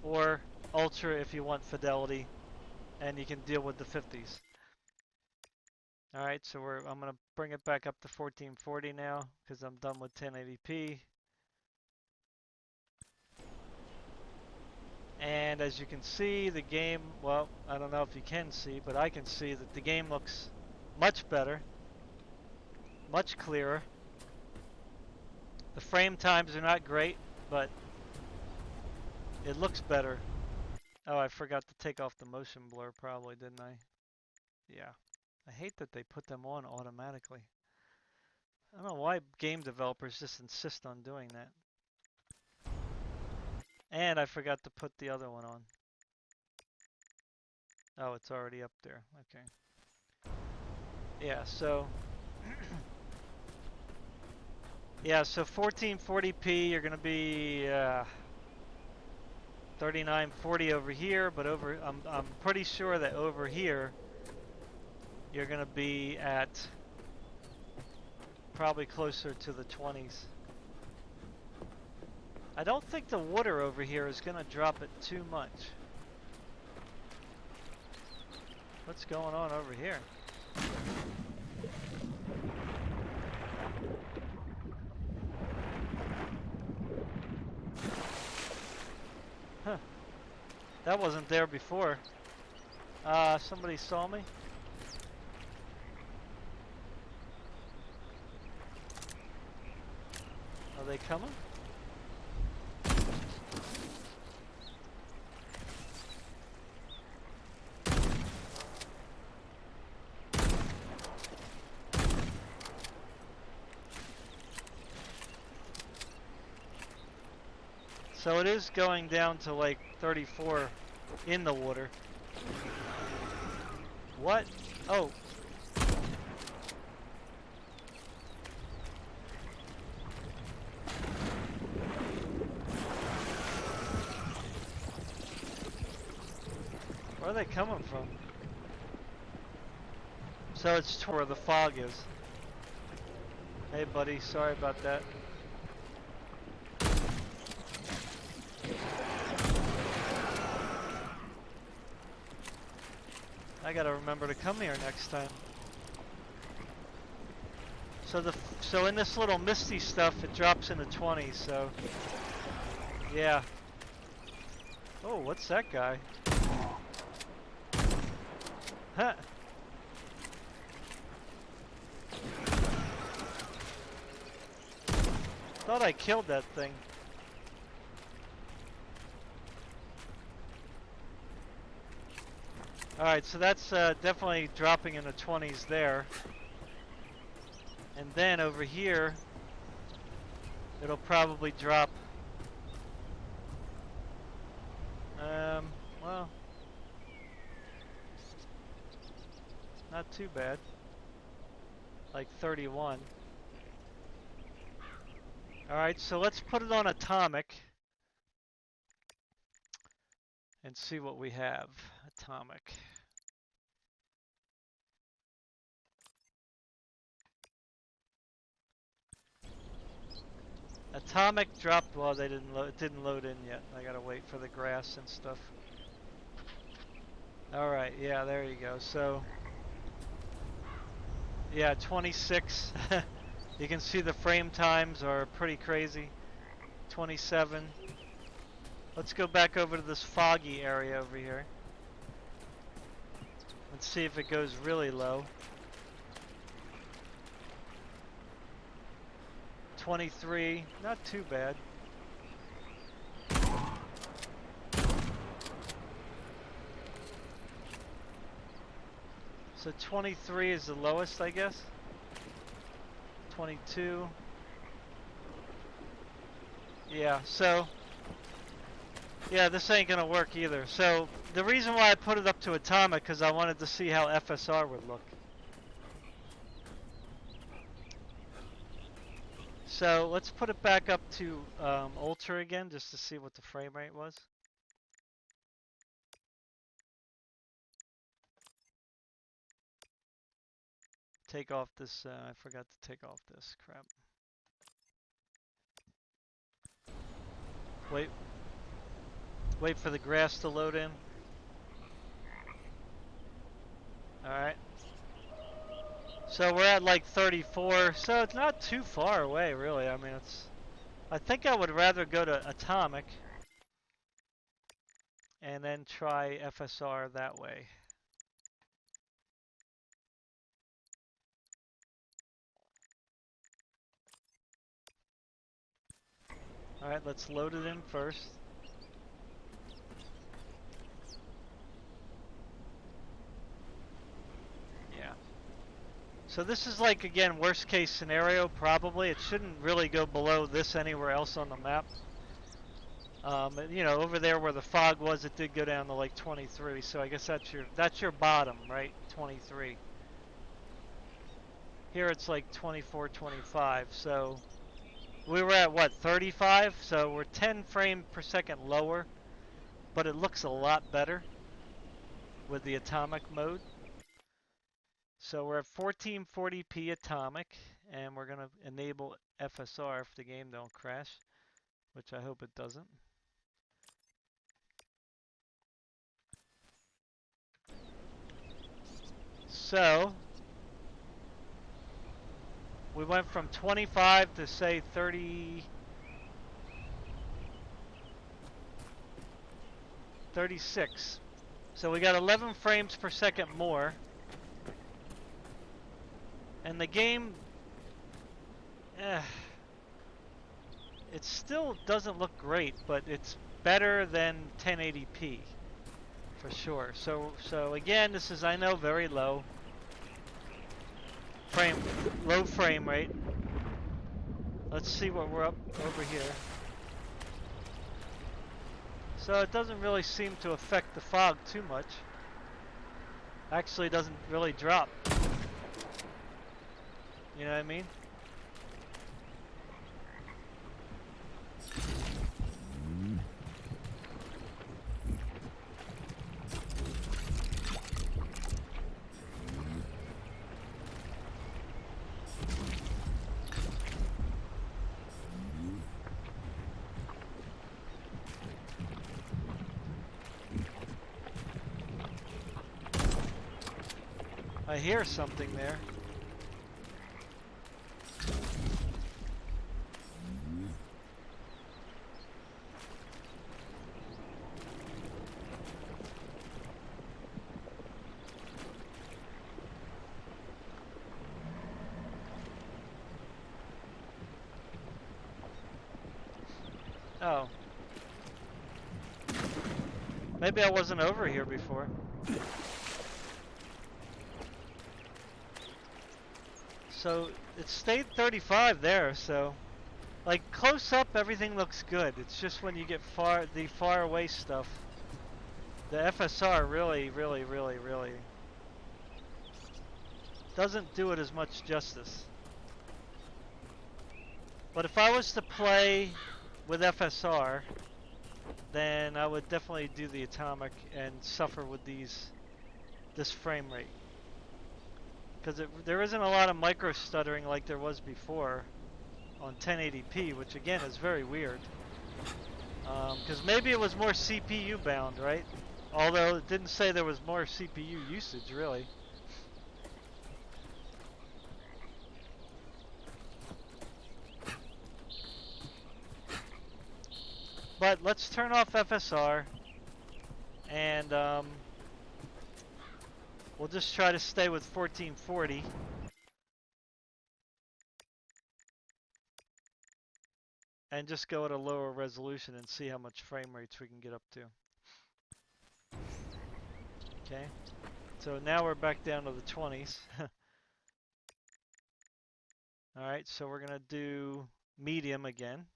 or ultra if you want fidelity and you can deal with the 50s. Alright, so I'm going to bring it back up to 1440 now because I'm done with 1080p. And as you can see, the game, well, I don't know if you can see, but I can see that the game looks much better, much clearer. The frame times are not great, but it looks better. Oh, I forgot to take off the motion blur probably, didn't I? Yeah. I hate that they put them on automatically. I don't know why game developers just insist on doing that. And I forgot to put the other one on. Oh, it's already up there. Okay. Yeah, so... yeah, so 1440p, you're going to be 3940 over here, but I'm pretty sure that over here you're going to be at probably closer to the 20s. I don't think the water over here is going to drop it too much. What's going on over here? Huh. That wasn't there before. Somebody saw me? Are they coming? So it is going down to like 34 in the water. What? Oh. Where are they coming from? So it's where the fog is. Hey buddy, sorry about that. I gotta remember to come here next time. So in this little misty stuff, it drops into 20. So yeah. Oh, what's that guy? Huh. Thought I killed that thing. Alright, so that's definitely dropping in the 20s there. And then over here, it'll probably drop, well, not too bad. Like 31. Alright, so let's put it on atomic and see what we have. Atomic. Atomic dropped. Well, they didn't. It didn't load in yet. I gotta wait for the grass and stuff. All right. Yeah, there you go. So, yeah, 26. You can see the frame times are pretty crazy. 27. Let's go back over to this foggy area over here. Let's see if it goes really low. 23, not too bad. So 23 is the lowest, I guess. 22. Yeah, so yeah, this ain't gonna work either. So the reason why I put it up to atomic, because I wanted to see how FSR would look. So let's put it back up to ultra again, just to see what the frame rate was. Take off this, I forgot to take off this crap. Wait for the grass to load in. Alright. So we're at like 34, so it's not too far away, really. I mean, I think I would rather go to atomic and then try FSR that way. Alright, let's load it in first. Yeah. So this is like, again, worst case scenario, probably. It shouldn't really go below this anywhere else on the map. You know, over there where the fog was, it did go down to like 23, so I guess that's your bottom, right? 23. Here it's like 24, 25, so we were at what, 35? So we're 10 frames per second lower, but it looks a lot better with the atomic mode. So we're at 1440p atomic, and we're gonna enable FSR if the game don't crash, which I hope it doesn't. So we went from 25 to say 30, 36. So we got 11 frames per second more. And the game, it still doesn't look great, but it's better than 1080p for sure. So again, this is, I know, very low frame rate. Let's see what we're up over here. So it doesn't really seem to affect the fog too much. Actually, it doesn't really drop. You know what I mean? I hear something there. Oh. Maybe I wasn't over here before. So it stayed 35 there, so like close up everything looks good. It's just when you get the far away stuff, the FSR really doesn't do it as much justice. But if I was to play with FSR, then I would definitely do the atomic and suffer with this frame rate. Because there isn't a lot of micro stuttering like there was before on 1080p, which again is very weird. Because maybe it was more CPU bound, right? Although it didn't say there was more CPU usage, really. But let's turn off FSR, and we'll just try to stay with 1440. And just go at a lower resolution and see how much frame rates we can get up to. Okay, so now we're back down to the 20s. Alright, so we're gonna do medium again.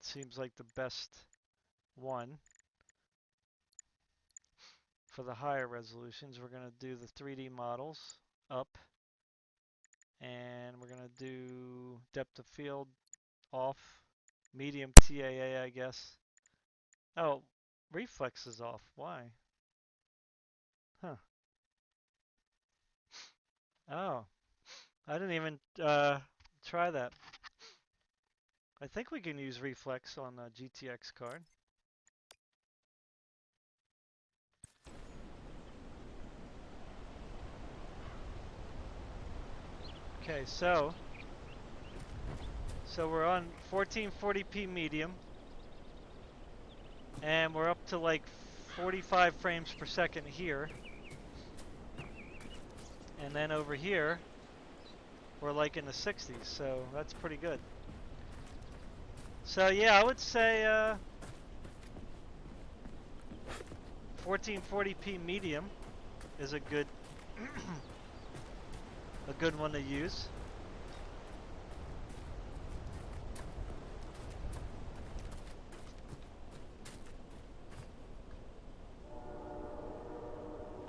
Seems like the best one. For the higher resolutions, we're gonna do the 3D models up And we're going to do depth of field off. Medium TAA, I guess. Oh, reflex is off. Why? Huh. Oh, I didn't even try that. I think we can use reflex on a GTX card. Okay, so we're on 1440p medium, and we're up to like 45 frames per second here. And then over here, we're like in the 60s, so that's pretty good. So yeah, I would say 1440p medium is a good one to use.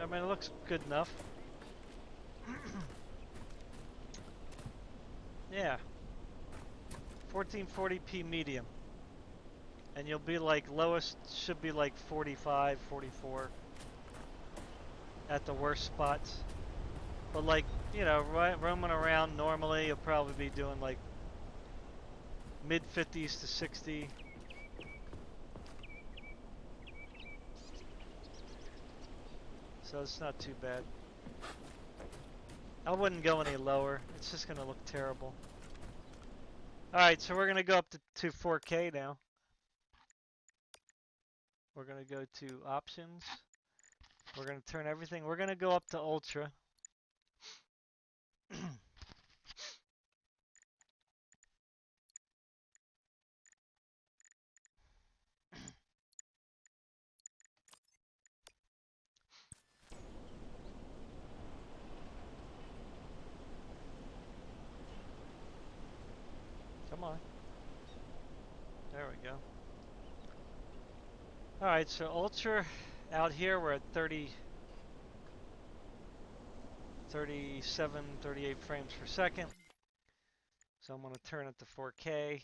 I mean, it looks good enough. Yeah. 1440p medium. And you'll be like, lowest should be like 45, 44 at the worst spots. But like, you know, roaming around normally, you'll probably be doing like mid 50s to 60. So it's not too bad. I wouldn't go any lower. It's just going to look terrible. Alright, so we're going to go up to 4K now. We're going to go to options. We're going to turn everything. We're going to go up to ultra. Come on. There we go. Alright, so ultra out here we're at 37, 38 frames per second. So I'm going to turn it to 4K.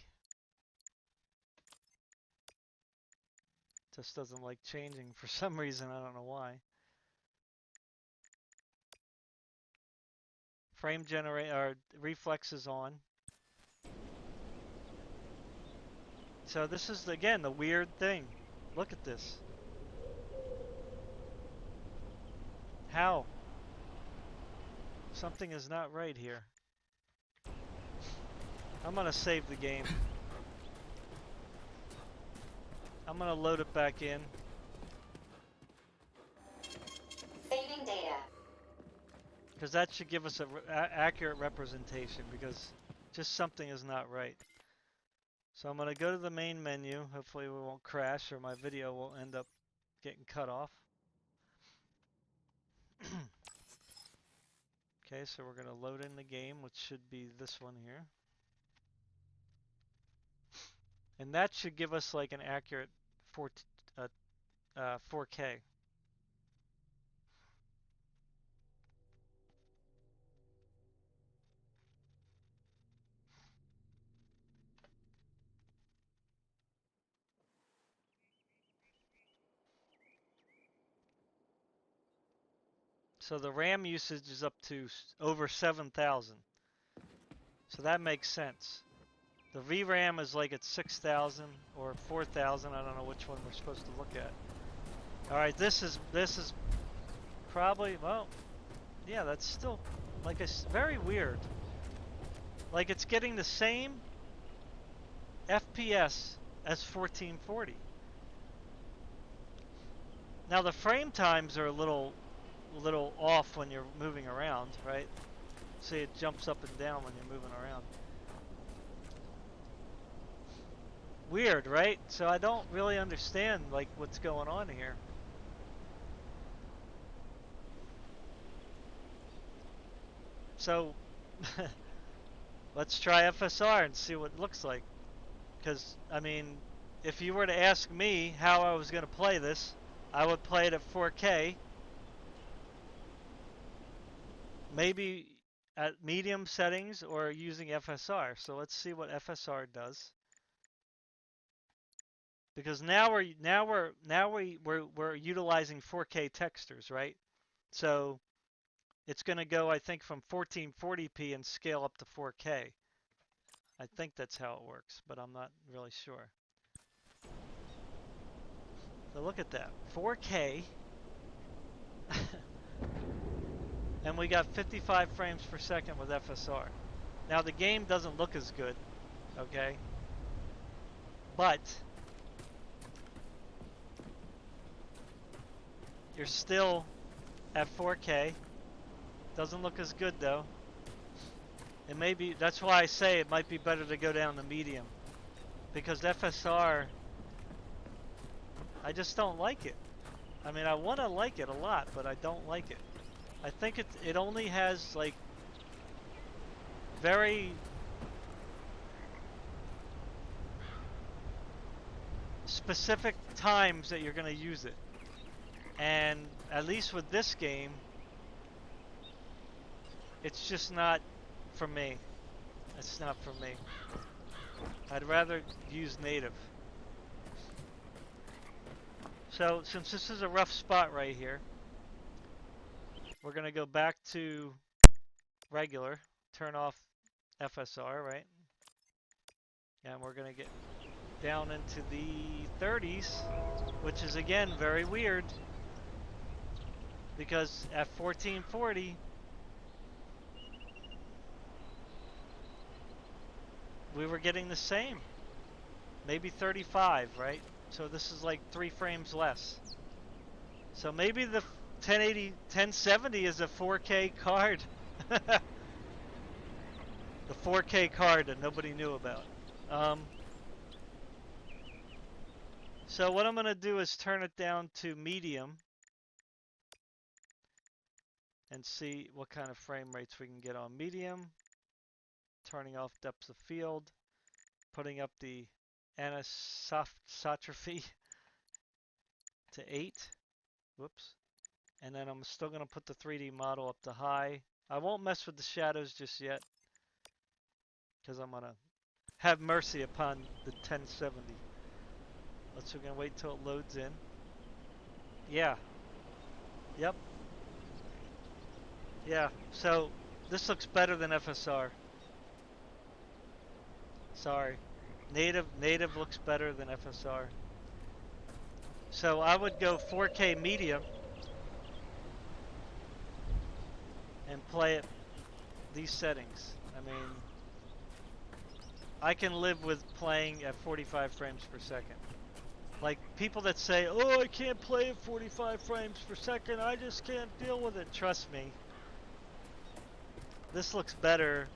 Just doesn't like changing for some reason, I don't know why. Frame generate or reflex is on. So this is again the weird thing. Look at this. How? Something is not right here. I'm gonna save the game. I'm gonna load it back in. Saving data. Because that should give us a accurate representation, because just something is not right. So I'm going to go to the main menu. Hopefully we won't crash or my video won't end up getting cut off. Okay, so we're going to load in the game, which should be this one here. And that should give us like an accurate 4K. So the RAM usage is up to over 7,000. So that makes sense. The VRAM is like at 6,000 or 4,000. I don't know which one we're supposed to look at. All right, this is probably, well, yeah, that's still like very weird. Like it's getting the same FPS as 1440. Now the frame times are a little off when you're moving around, right? See, it jumps up and down when you're moving around. Weird, right? So I don't really understand like what's going on here. So let's try FSR and see what it looks like. Because, I mean, if you were to ask me how I was going to play this, I would play it at 4K. Maybe at medium settings or using FSR. So let's see what FSR does. Because we're utilizing 4K textures, right? So it's going to go, I think, from 1440p and scale up to 4K. I think that's how it works, but I'm not really sure. So look at that, 4K, and we got 55 frames per second with FSR. Now the game doesn't look as good, okay? But you're still at 4K. Doesn't look as good though. It may be, that's why I say it might be better to go down to medium. Because FSR, I just don't like it. I mean, I want to like it a lot, but I don't like it. I think it only has like very specific times that you're going to use it. And at least with this game, it's just not for me. It's not for me. I'd rather use native. So since this is a rough spot right here, we're going to go back to regular, turn off FSR, right? And we're going to get down into the 30s, which is again very weird because at 1440 we were getting the same, maybe 35, right? So this is like 3 frames less. So maybe the 1070 is a 4K card. The 4K card that nobody knew about. So what I'm going to do is turn it down to medium and see what kind of frame rates we can get on medium. Turning off depth of field, putting up the anisotropy to 8. Whoops. And then I'm still going to put the 3D model up to high. I won't mess with the shadows just yet because I'm going to have mercy upon the 1070. We're going to wait till it loads in. Yeah. Yep. Yeah. So this looks better than FSR. Sorry. Native looks better than FSR. So I would go 4K medium and play it these settings. I mean, I can live with playing at 45 frames per second. Like people that say, "Oh, I can't play at 45 frames per second. I just can't deal with it." Trust me. This looks better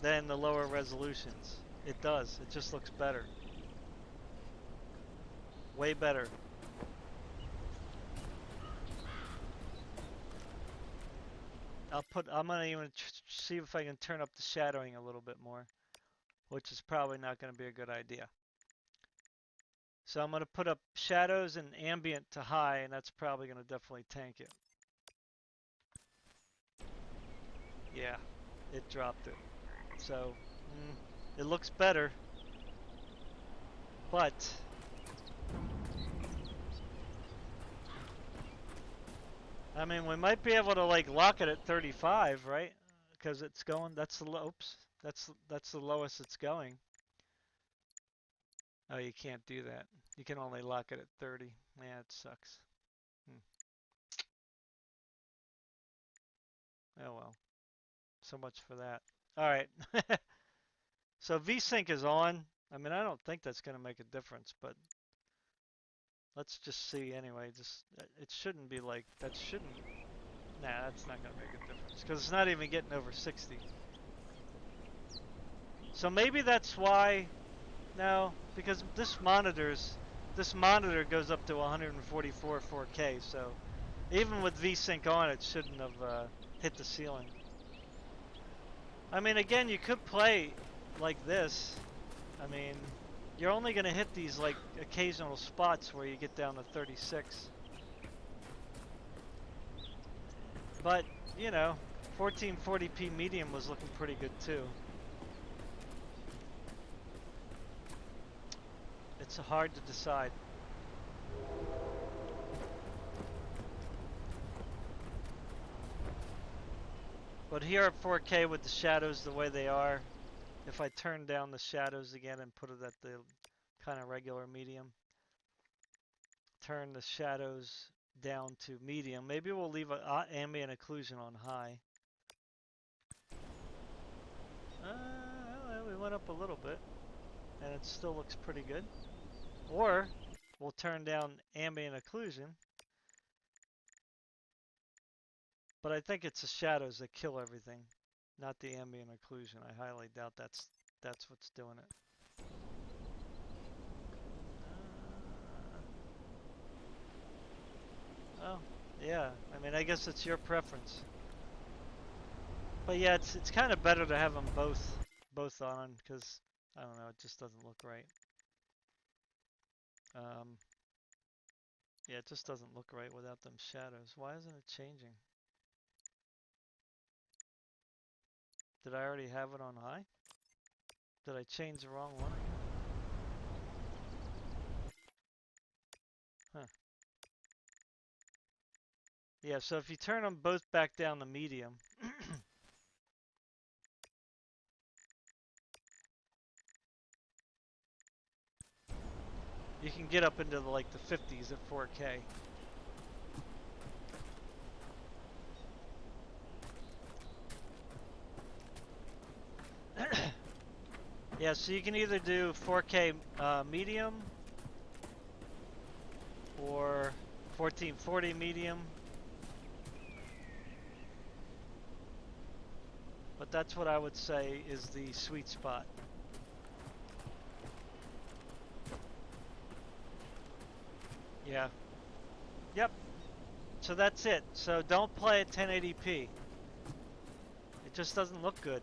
than the lower resolutions. It does. It just looks better. Way better. I'm gonna even see if I can turn up the shadowing a little bit more, which is probably not gonna be a good idea. So I'm gonna put up shadows and ambient to high, and that's probably gonna definitely tank it. Yeah, it dropped it. So, it looks better, but I mean, we might be able to like lock it at 35, right? Because it's going. That's the oops. That's the lowest it's going. Oh, you can't do that. You can only lock it at 30. Yeah, it sucks. Oh well. So much for that. All right. So VSync is on. I mean, I don't think that's going to make a difference, but let's just see anyway. Just it shouldn't be like that. Shouldn't. Nah, that's not going to make a difference because it's not even getting over 60. So maybe that's why. No, because this monitor goes up to 144 4K. So even with VSync on, it shouldn't have hit the ceiling. I mean, again, you could play like this. I mean, you're only going to hit these like occasional spots where you get down to 36. But, you know, 1440p medium was looking pretty good too. It's hard to decide. But here at 4K with the shadows the way they are, if I turn down the shadows again and put it at the kind of regular medium, turn the shadows down to medium, maybe we'll leave ambient occlusion on high. Well, we went up a little bit, and it still looks pretty good. Or we'll turn down ambient occlusion, but I think it's the shadows that kill everything, not the ambient occlusion. I highly doubt that's what's doing it. Oh, yeah. I mean, I guess it's your preference. But yeah, it's kind of better to have them both on, because I don't know, it just doesn't look right. Yeah, it just doesn't look right without them shadows. Why isn't it changing? Did I already have it on high? Did I change the wrong one again? Huh. Yeah, so if you turn them both back down to medium, you can get up into like the 50s at 4K. Yeah, so you can either do 4K medium or 1440 medium. But that's what I would say is the sweet spot. Yeah. Yep. So that's it. So don't play at 1080p. It just doesn't look good.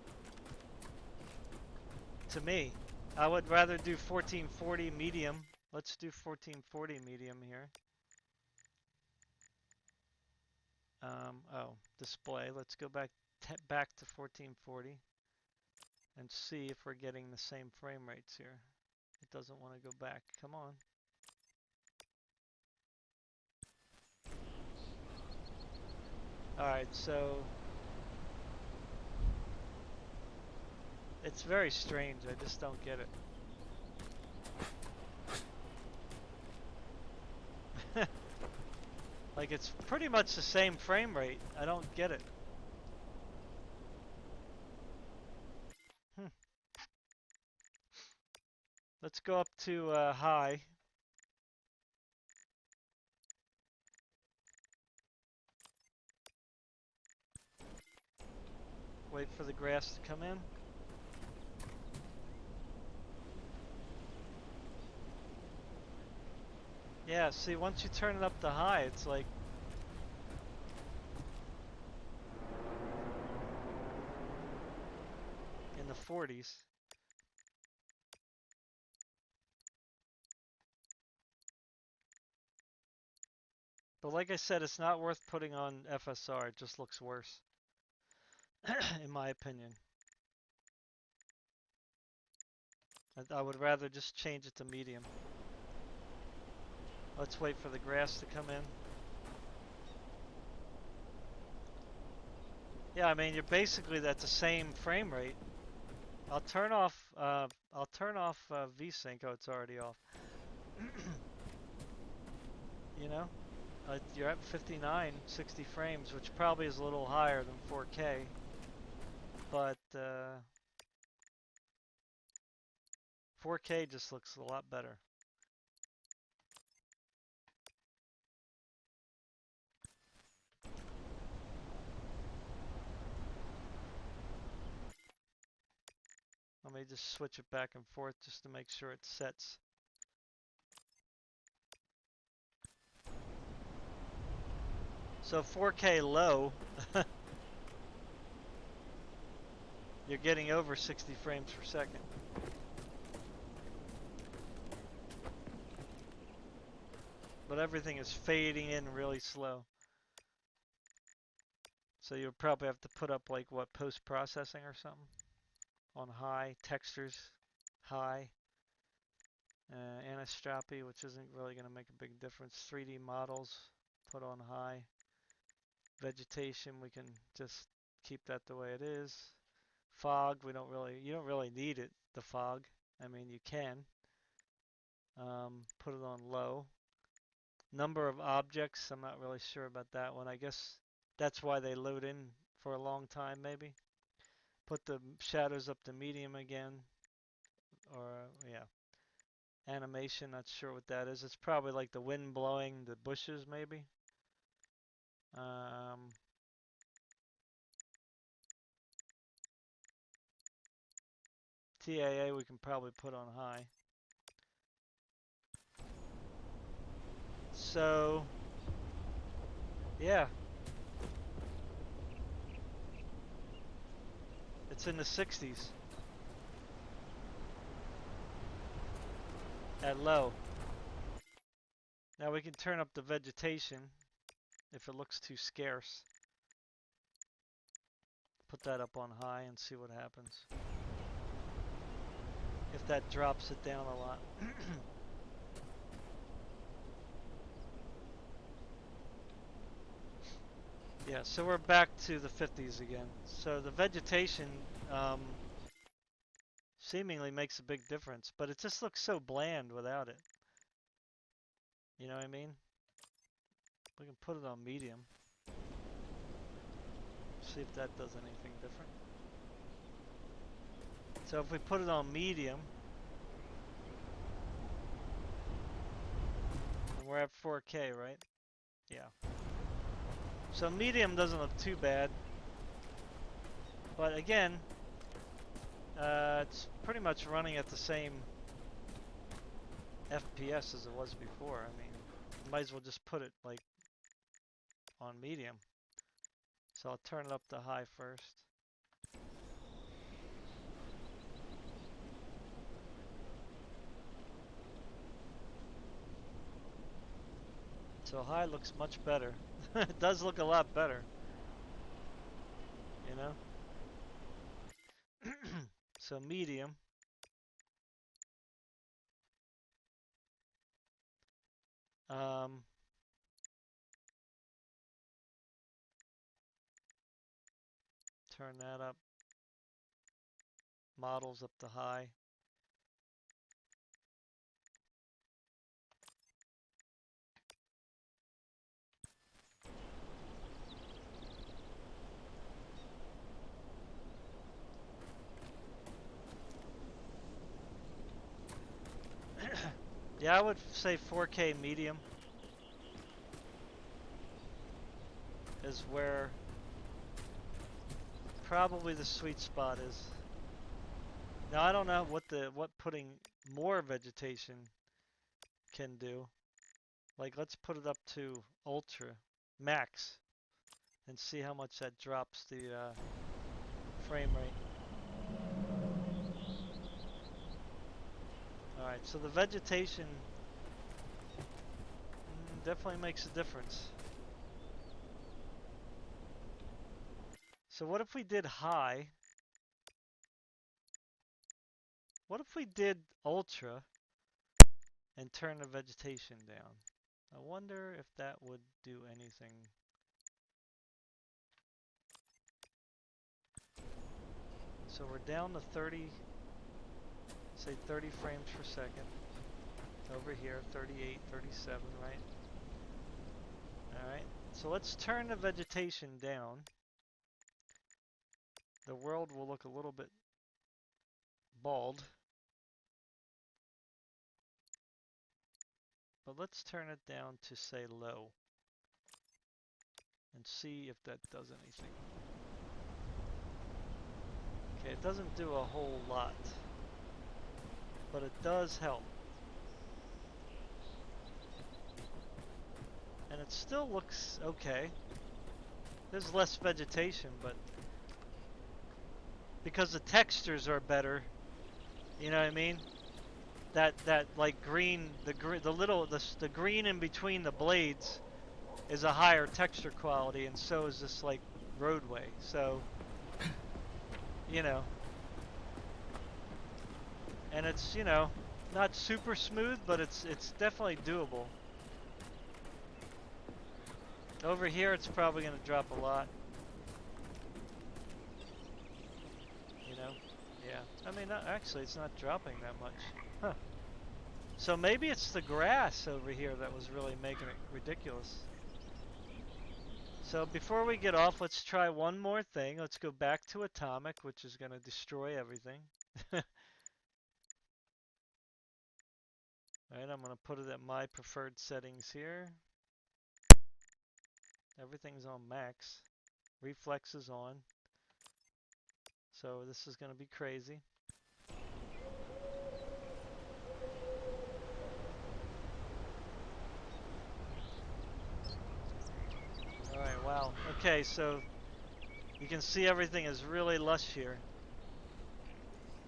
To me. I would rather do 1440 medium. Let's do 1440 medium here. Oh, display. Let's go back to 1440 and see if we're getting the same frame rates here. It doesn't want to go back. Come on. Alright, so it's very strange. I just don't get it. Like, it's pretty much the same frame rate. I don't get it. Let's go up to high. Wait for the grass to come in. Yeah, see, once you turn it up to high, it's like in the 40s. But like I said, it's not worth putting on FSR. It just looks worse, in my opinion. I would rather just change it to medium. Let's wait for the grass to come in. Yeah, I mean, you're basically at the same frame rate. I'll turn off VSync. Oh, it's already off. You know, you're at 59, 60 frames, which probably is a little higher than 4K. But 4K just looks a lot better. Let me just switch it back and forth just to make sure it sets. So 4K low, you're getting over 60 frames per second. But everything is fading in really slow. So you'll probably have to put up like what, post-processing or something on high, textures high, anisotropy, which isn't really going to make a big difference. 3D models put on high. Vegetation, we can just keep that the way it is. Fog, you don't really need it, the fog. I mean, you can. Put it on low. Number of objects, I'm not really sure about that one. I guess that's why they load in for a long time, maybe. Put the shadows up to medium again. Or, yeah. Animation, not sure what that is. It's probably like the wind blowing the bushes, maybe. TAA we can probably put on high. So, yeah. It's in the 60s. At low. Now we can turn up the vegetation if it looks too scarce. Put that up on high and see what happens. If that drops it down a lot. Yeah, so we're back to the 50s again. So the vegetation seemingly makes a big difference, but it just looks so bland without it. You know what I mean? We can put it on medium. See if that does anything different. So if we put it on medium, and we're at 4K, right? Yeah. So medium doesn't look too bad. But again, it's pretty much running at the same FPS as it was before. I mean, you might as well just put it like on medium. So I'll turn it up to high first. So high looks much better. It does look a lot better. You know? So medium. Turn that up. Models up to high. Yeah, I would say 4K medium is where probably the sweet spot is. Now I don't know what putting more vegetation can do. Like let's put it up to ultra max and see how much that drops the frame rate. Alright, so the vegetation definitely makes a difference. So what if we did high? What if we did ultra and turn the vegetation down? I wonder if that would do anything. So we're down to 30, say 30 frames per second. Over here, 38, 37, right? Alright, so let's turn the vegetation down. The world will look a little bit bald. But let's turn it down to say low. And see if that does anything. Okay, it doesn't do a whole lot. But it does help. And it still looks okay. There's less vegetation, but because the textures are better, you know what I mean? That like green, the green in between the blades is a higher texture quality, and so is this like roadway. So, you know, and it's, you know, not super smooth, but it's definitely doable. Over here, it's probably going to drop a lot. You know? Yeah. I mean, actually, it's not dropping that much. Huh. So maybe it's the grass over here that was really making it ridiculous. So before we get off, let's try one more thing. Let's go back to atomic, which is going to destroy everything. Alright, I'm going to put it at my preferred settings here. Everything's on max. Reflex is on. So this is going to be crazy. Alright, wow. Okay, so you can see everything is really lush here.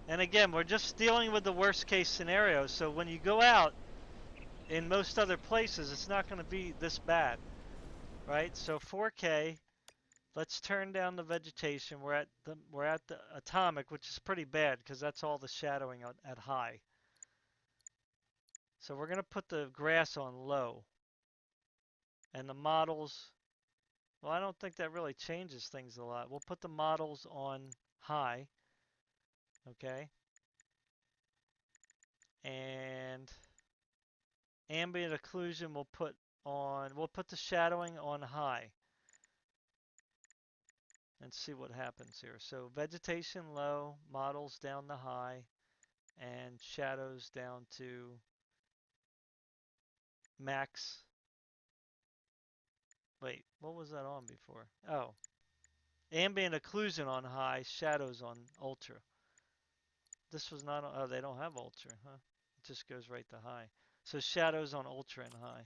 And again, we're just dealing with the worst case scenario. So when you go out in most other places, it's not going to be this bad. Right? So 4K, let's turn down the vegetation. We're at the atomic, which is pretty bad because that's all the shadowing at high. So we're going to put the grass on low. And the models, well, I don't think that really changes things a lot. We'll put the models on high. Okay. And ambient occlusion we'll put the shadowing on high. And see what happens here. So vegetation low, models down to high, and shadows down to max. Wait, what was that on before? Oh, ambient occlusion on high, shadows on ultra. This was not on, oh, they don't have ultra, huh? It just goes right to high. So shadows on ultra and high.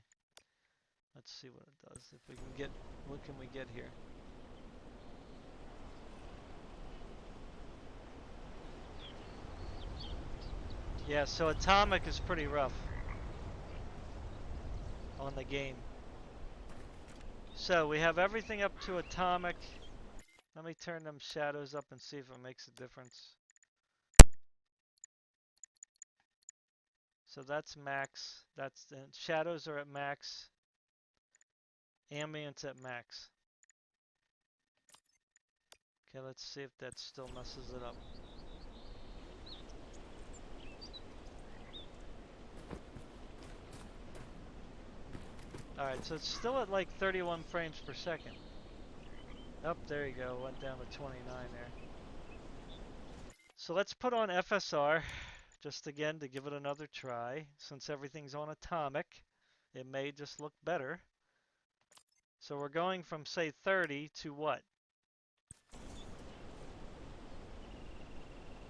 Let's see what it does. If we can get, what can we get here? Yeah, so atomic is pretty rough on the game. So we have everything up to atomic. Let me turn them shadows up and see if it makes a difference. So that's max. That's the shadows are at max. Ambient's at max. Okay, let's see if that still messes it up. Alright, so it's still at like 31 frames per second. Oh, there you go. Went down to 29 there. So let's put on FSR, just again to give it another try. Since everything's on atomic, it may just look better. So we're going from, say, 30 to what?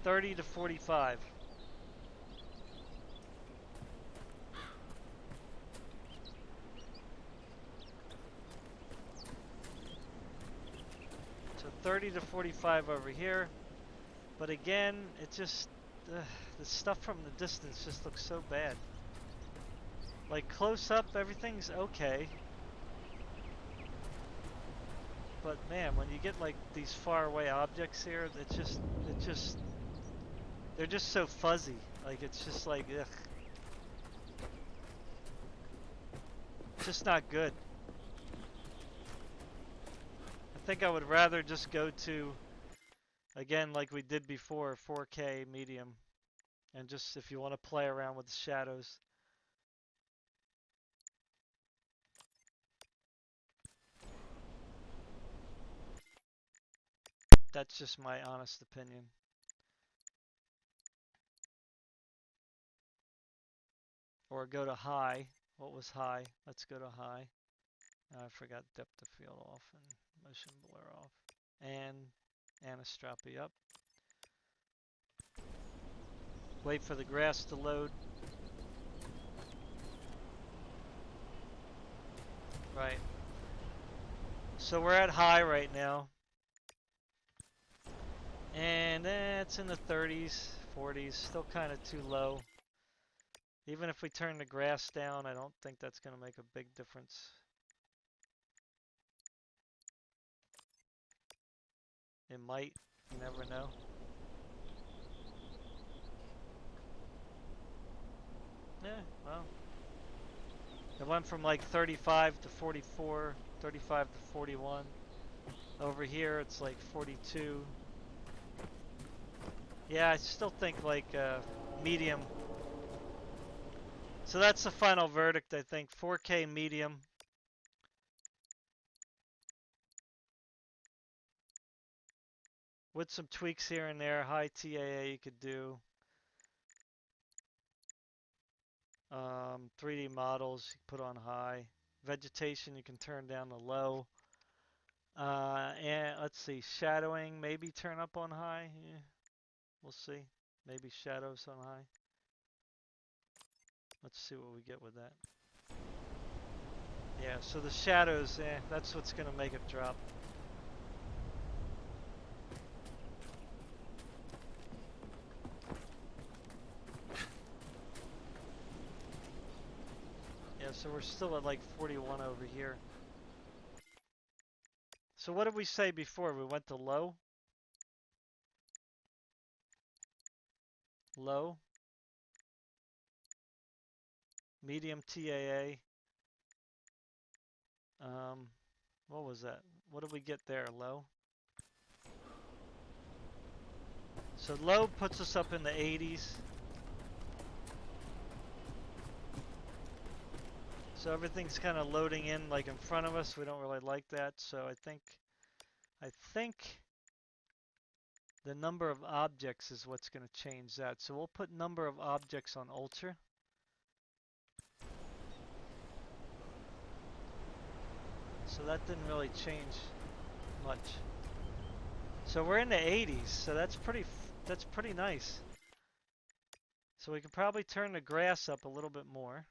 30 to 45. So 30 to 45 over here. But again, it just, the stuff from the distance just looks so bad. Like close up, everything's okay. But man, when you get like these far away objects here, they're just so fuzzy. Like it's just like, ugh. It's just not good. I think I would rather just go to, again, like we did before, 4K medium. And just, if you want to play around with the shadows. That's just my honest opinion. Or go to high. What was high? Let's go to high. I forgot depth of field off and motion blur off. And anisotropy up. Wait for the grass to load. Right. So we're at high right now. And it's in the 30s, 40s, still kind of too low. Even if we turn the grass down, I don't think that's going to make a big difference. It might. You never know. Yeah, well. It went from like 35 to 44, 35 to 41. Over here it's like 42. Yeah, I still think like medium. So that's the final verdict, I think. 4K medium. With some tweaks here and there. High TAA you could do. 3D models you put on high. Vegetation you can turn down to low. And let's see, shadowing maybe turn up on high. Yeah, we'll see. Maybe shadows on high. Let's see what we get with that. Yeah, so the shadows, that's what's gonna make it drop. Yeah, so we're still at like 41 over here. So what did we say before? We went to low? Low. Medium TAA. What was that? What did we get there? Low? So low puts us up in the 80s. So everything's kind of loading in like in front of us. We don't really like that. So I think the number of objects is what's going to change that. So we'll put number of objects on ultra. So that didn't really change much. So we're in the 80s. So that's pretty nice. So we could probably turn the grass up a little bit more,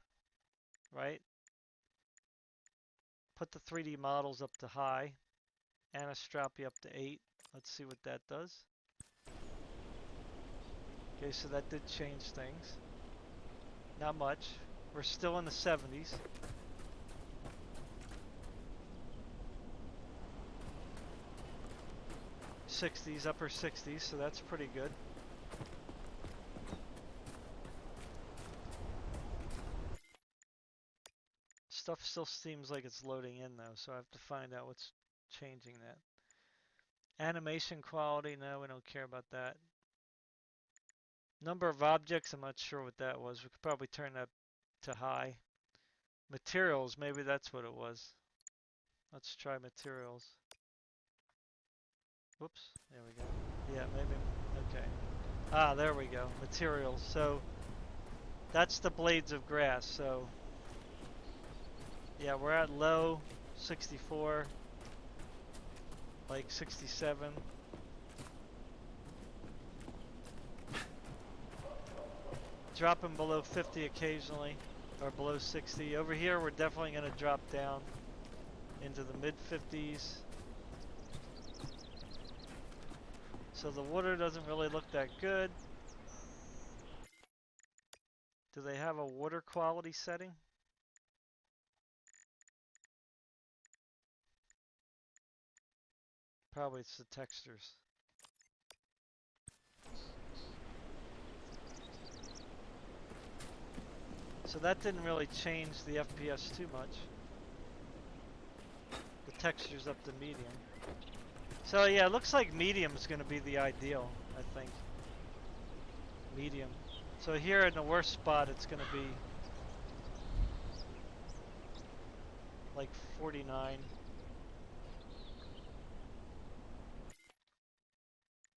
right? Put the 3D models up to high. Anastropy up to 8. Let's see what that does. Okay, so that did change things. Not much. We're still in the 70s. Upper 60s, so that's pretty good. Stuff still seems like it's loading in though, so I have to find out what's changing that. Animation quality, no, we don't care about that. Number of objects, I'm not sure what that was. We could probably turn that to high. Materials, maybe that's what it was. Let's try materials. Whoops, there we go. Yeah, maybe, okay. Ah, there we go, materials. So that's the blades of grass, so yeah, we're at low, 64, like 67. Dropping below 50 occasionally, or below 60. Over here, we're definitely going to drop down into the mid 50s. So the water doesn't really look that good. Do they have a water quality setting? Probably it's the textures. So that didn't really change the FPS too much. The texture's up to medium. So yeah, it looks like medium is going to be the ideal, I think. Medium. So here in the worst spot, it's going to be like 49.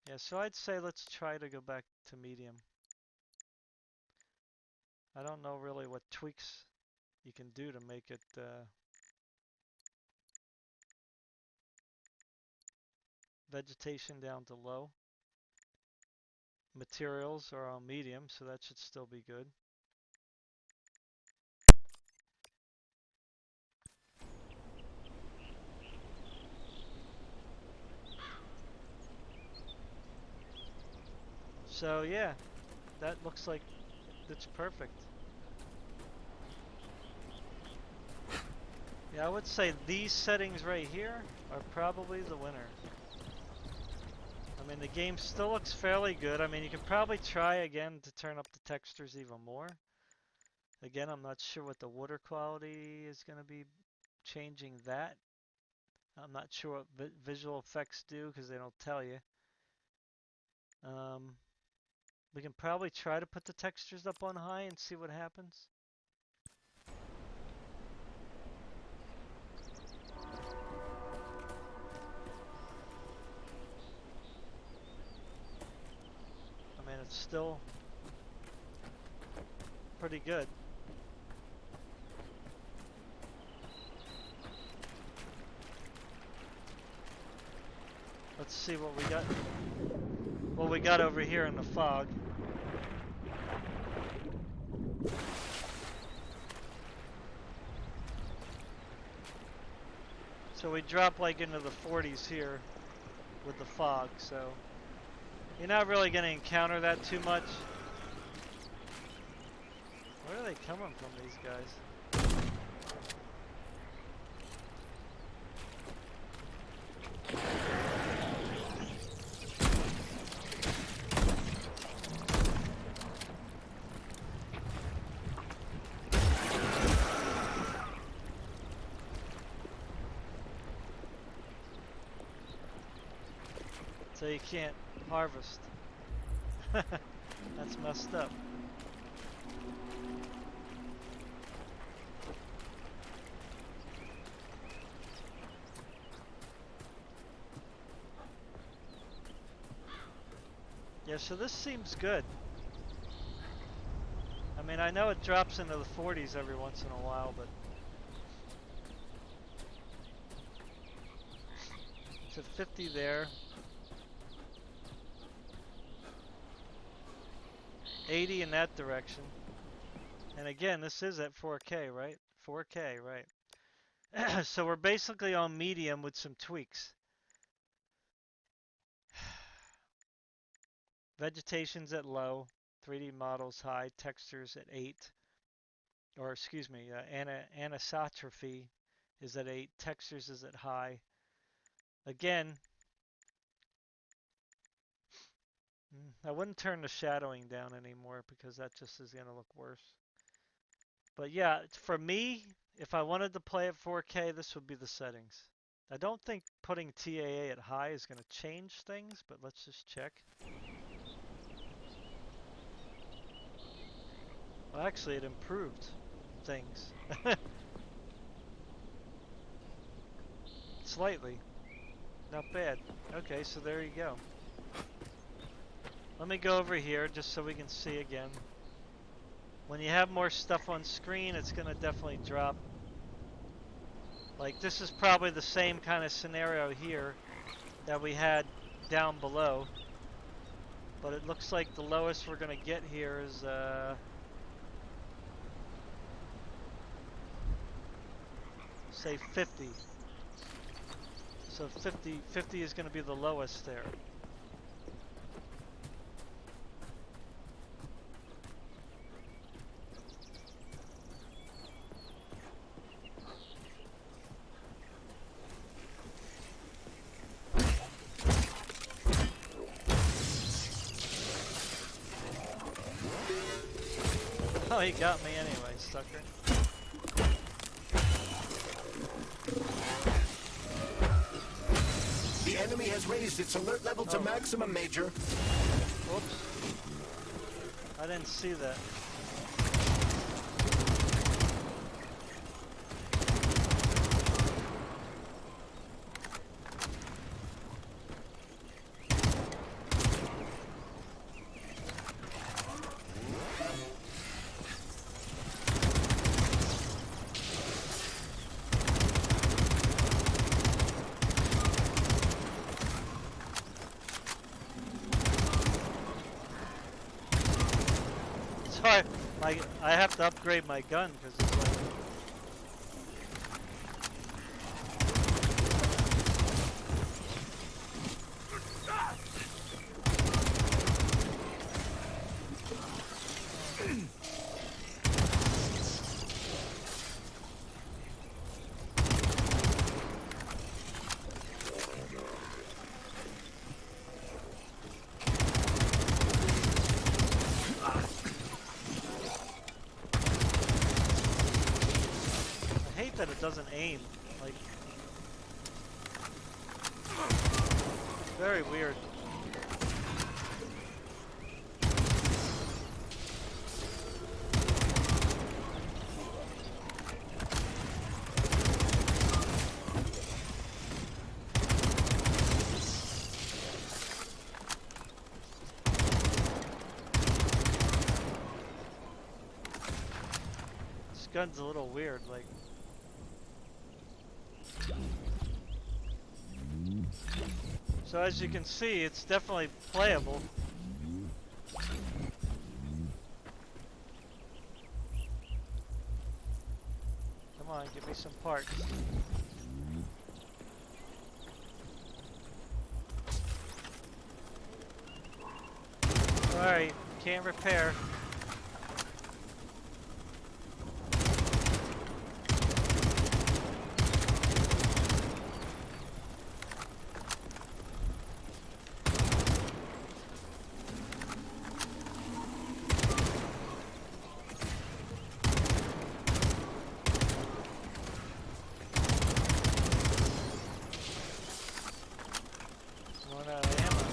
Yeah, so I'd say let's try to go back to medium. I don't know really what tweaks you can do to make it vegetation down to low. Materials are on medium, so that should still be good. So yeah, that looks like it's perfect. Yeah, I would say these settings right here are probably the winner. I mean, the game still looks fairly good. I mean, you can probably try again to turn up the textures even more. Again, I'm not sure what the water quality is going to be changing that. I'm not sure what visual effects do because they don't tell you. We can probably try to put the textures up on high and see what happens. I mean, it's still pretty good. Let's see what we got. What we got over here in the fog. So we drop like into the 40s here with the fog, so you're not really going to encounter that too much. Where are they coming from, these guys? So you can't harvest. That's messed up. Yeah, so this seems good. I mean, I know it drops into the 40s every once in a while, but it's at 50 there. 80 in that direction. And again, this is at 4K, right? 4K, right? So we're basically on medium with some tweaks. Vegetation's at low, 3D models high, textures at 8. Or excuse me, anisotropy is at 8, textures is at high. Again, I wouldn't turn the shadowing down anymore because that just is going to look worse. But yeah, for me, if I wanted to play at 4K, this would be the settings. I don't think putting TAA at high is going to change things, but let's just check. Well, actually, it improved things. Slightly. Not bad. Okay, so there you go. Let me go over here just so we can see again. When you have more stuff on screen, it's going to definitely drop. Like, this is probably the same kind of scenario here that we had down below. But it looks like the lowest we're going to get here is, say 50. So 50 is going to be the lowest there. Oh, he got me anyway, sucker. The enemy has raised its alert level to maximum, Major. Oops. I didn't see that. Sorry, I have to upgrade my gun because it's like... doesn't aim. Like, very weird. This gun's a little weird, like. So as you can see, it's definitely playable. Come on, give me some parts. Alright, can't repair. Run out of ammo.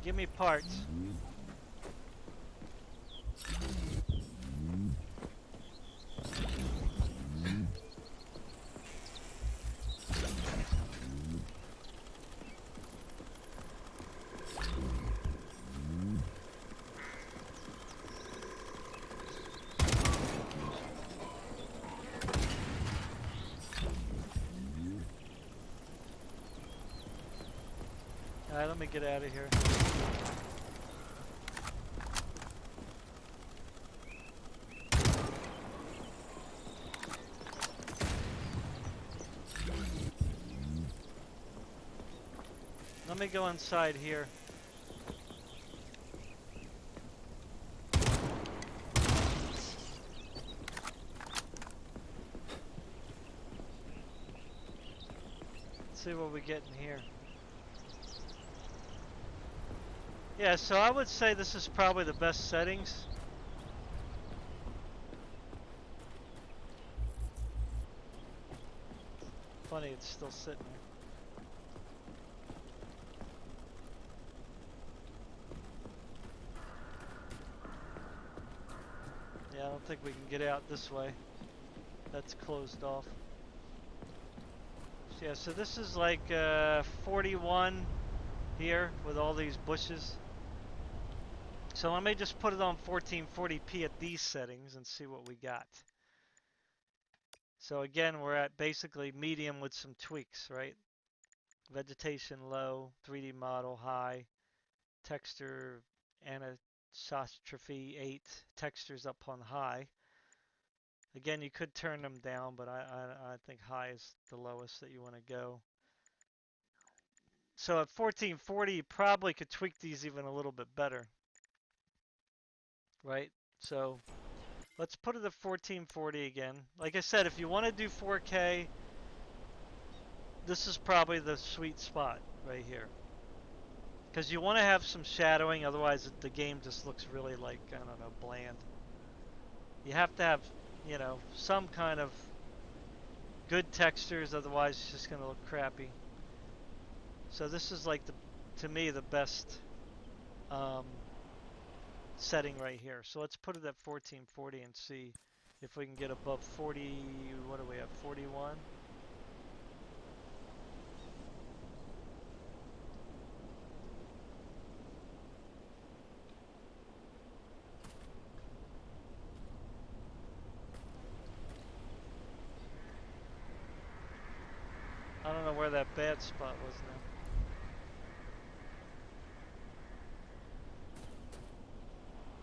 Give me parts. Alright, let me get out of here. Let me go inside here. Let's see what we get in here. Yeah, so I would say this is probably the best settings. Funny, it's still sitting there. Yeah, I don't think we can get out this way. That's closed off. So yeah, so this is like 41 here with all these bushes. So let me just put it on 1440p at these settings and see what we got. So again, we're at basically medium with some tweaks, right? Vegetation low, 3D model high, texture anisotropy 8, textures up on high. Again, you could turn them down, but I think high is the lowest that you want to go. So at 1440, you probably could tweak these even a little bit better, right? So let's put it at 1440 again. Like I said, if you want to do 4K, this is probably the sweet spot right here. Because you want to have some shadowing, otherwise the game just looks really like, I don't know, bland. You have to have, you know, some kind of good textures, otherwise it's just going to look crappy. So this is like, to me, the best setting right here. So let's put it at 1440 and see if we can get above 40, what do we have, 41? I don't know where that bad spot was now.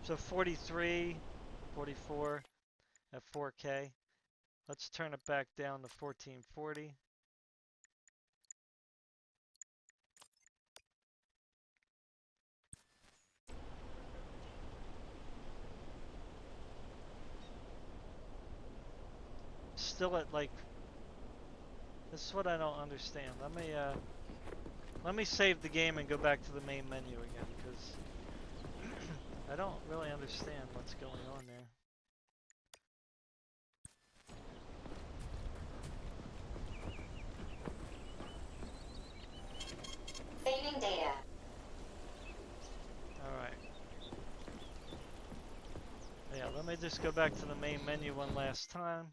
So 43, 44 at 4K. Let's turn it back down to 1440. Still at like, This is what I don't understand. Let me save the game and go back to the main menu again, because I don't really understand what's going on there. Saving data. Alright. Yeah, let me just go back to the main menu one last time.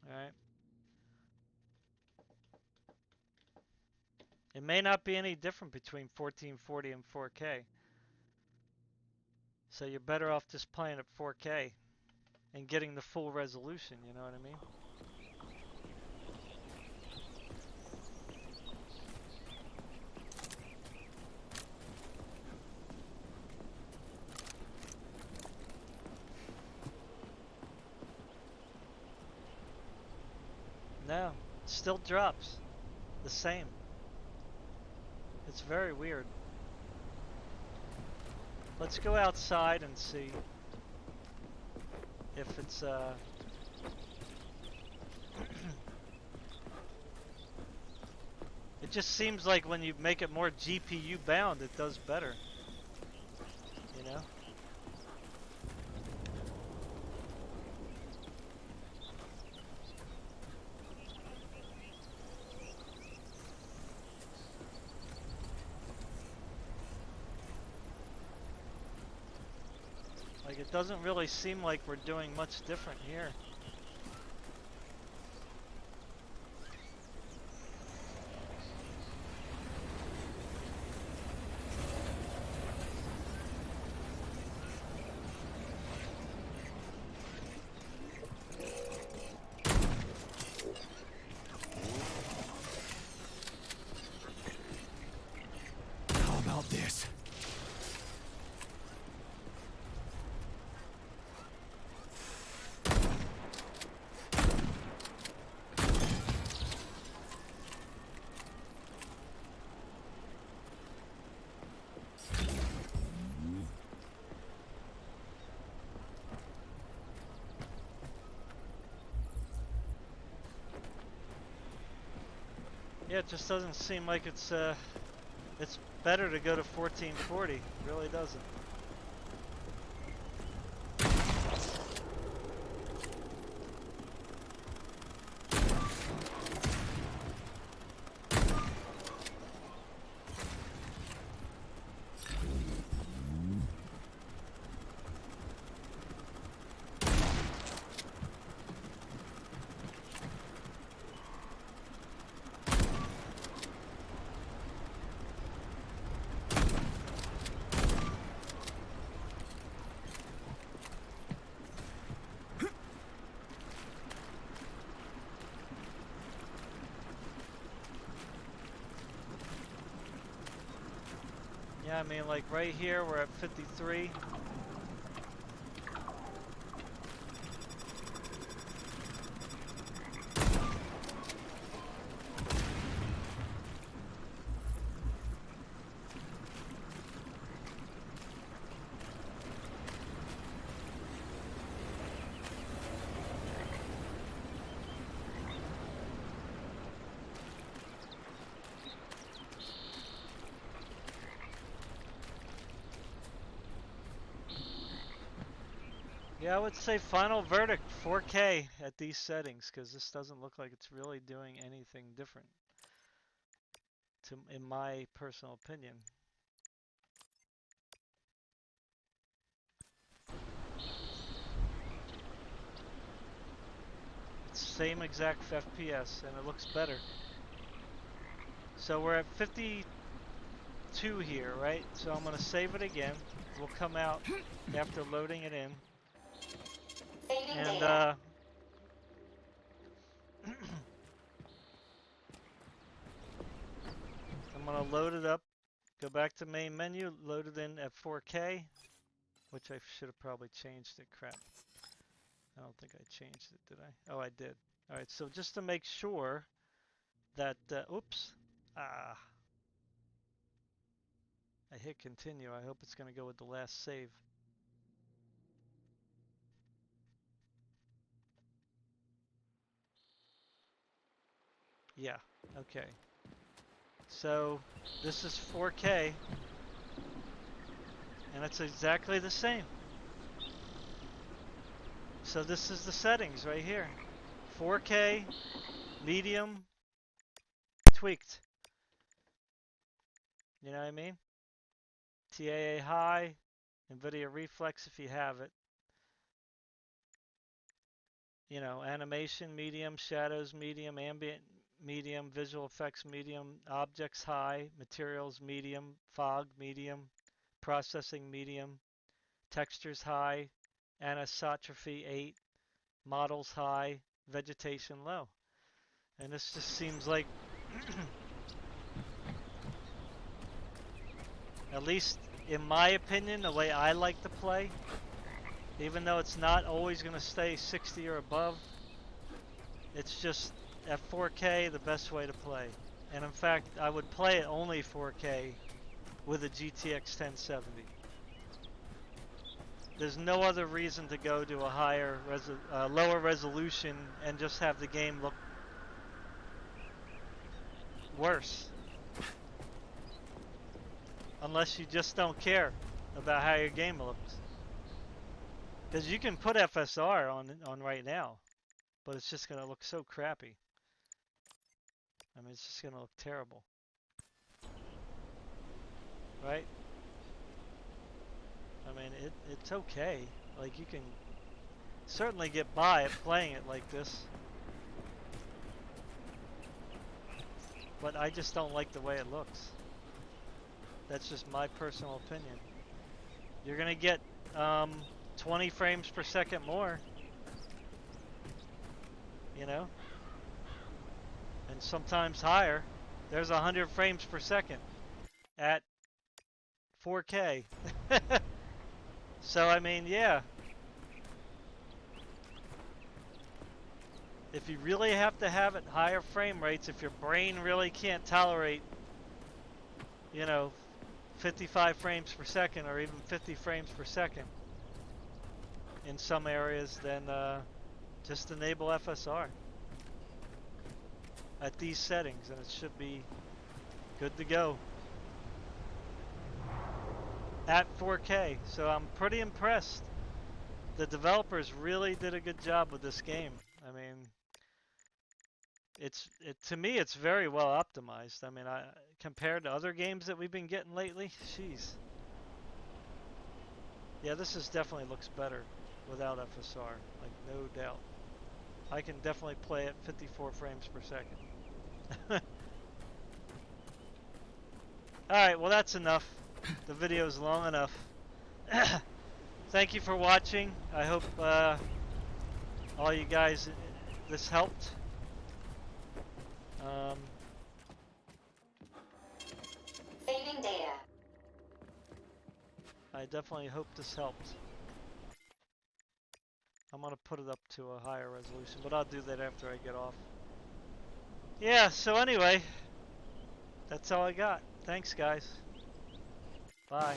Alright. It may not be any different between 1440 and 4K. So you're better off just playing at 4K and getting the full resolution, you know what I mean? No, it still drops. The same. It's very weird. Let's go outside and see if it's it just seems like when you make it more GPU bound, it does better. You know? Like, it doesn't really seem like we're doing much different here. How about this? Yeah, it just doesn't seem like it's better to go to 1440. It really doesn't. Yeah, I mean, like right here, we're at 53. Yeah, I would say final verdict 4K at these settings, because this doesn't look like it's really doing anything different, in my personal opinion. It's same exact FPS, and it looks better. So we're at 52 here, right? So I'm going to save it again. We'll come out after loading it in. Saving And data. I'm going to load it up, go back to main menu, load it in at 4K, which I should have probably changed it, crap. I don't think I changed it, did I? Oh, I did. All right, so just to make sure that, oops, I hit continue. I hope it's going to go with the last save. Yeah, okay. So this is 4K, and it's exactly the same. So this is the settings right here. 4K, medium, tweaked. You know what I mean? TAA high, NVIDIA Reflex if you have it. You know, animation medium, shadows medium, ambient medium, visual effects medium, objects high, materials medium, fog medium, processing medium, textures high, anisotropy 8, models high, vegetation low. And this just seems like, at least in my opinion, the way I like to play, even though it's not always going to stay 60 or above, it's just at 4K the best way to play. And in fact, I would play it only 4K with a GTX 1070. There's no other reason to go to a higher, lower resolution and just have the game look worse. Unless you just don't care about how your game looks. Because you can put FSR on right now, but it's just going to look so crappy. I mean, it's just going to look terrible. Right? I mean, it's okay. Like, you can certainly get by at playing it like this. But I just don't like the way it looks. That's just my personal opinion. You're going to get 20 frames per second more. You know? And sometimes higher. There's 100 frames per second at 4K. So, I mean, yeah. If you really have to have it higher frame rates, if your brain really can't tolerate, you know, 55 frames per second or even 50 frames per second in some areas, then just enable FSR at these settings and it should be good to go at 4K. So I'm pretty impressed. The developers really did a good job with this game. I mean, to me it's very well optimized. I mean, compared to other games that we've been getting lately, jeez. Yeah, this definitely looks better without FSR, like no doubt. I can definitely play at 54 frames per second. Alright, well that's enough. The video's long enough. Thank you for watching. I hope all you guys, this helped. Saving data. I definitely hope this helped. I'm going to put it up to a higher resolution, but I'll do that after I get off. Yeah, so anyway, that's all I got. Thanks, guys. Bye.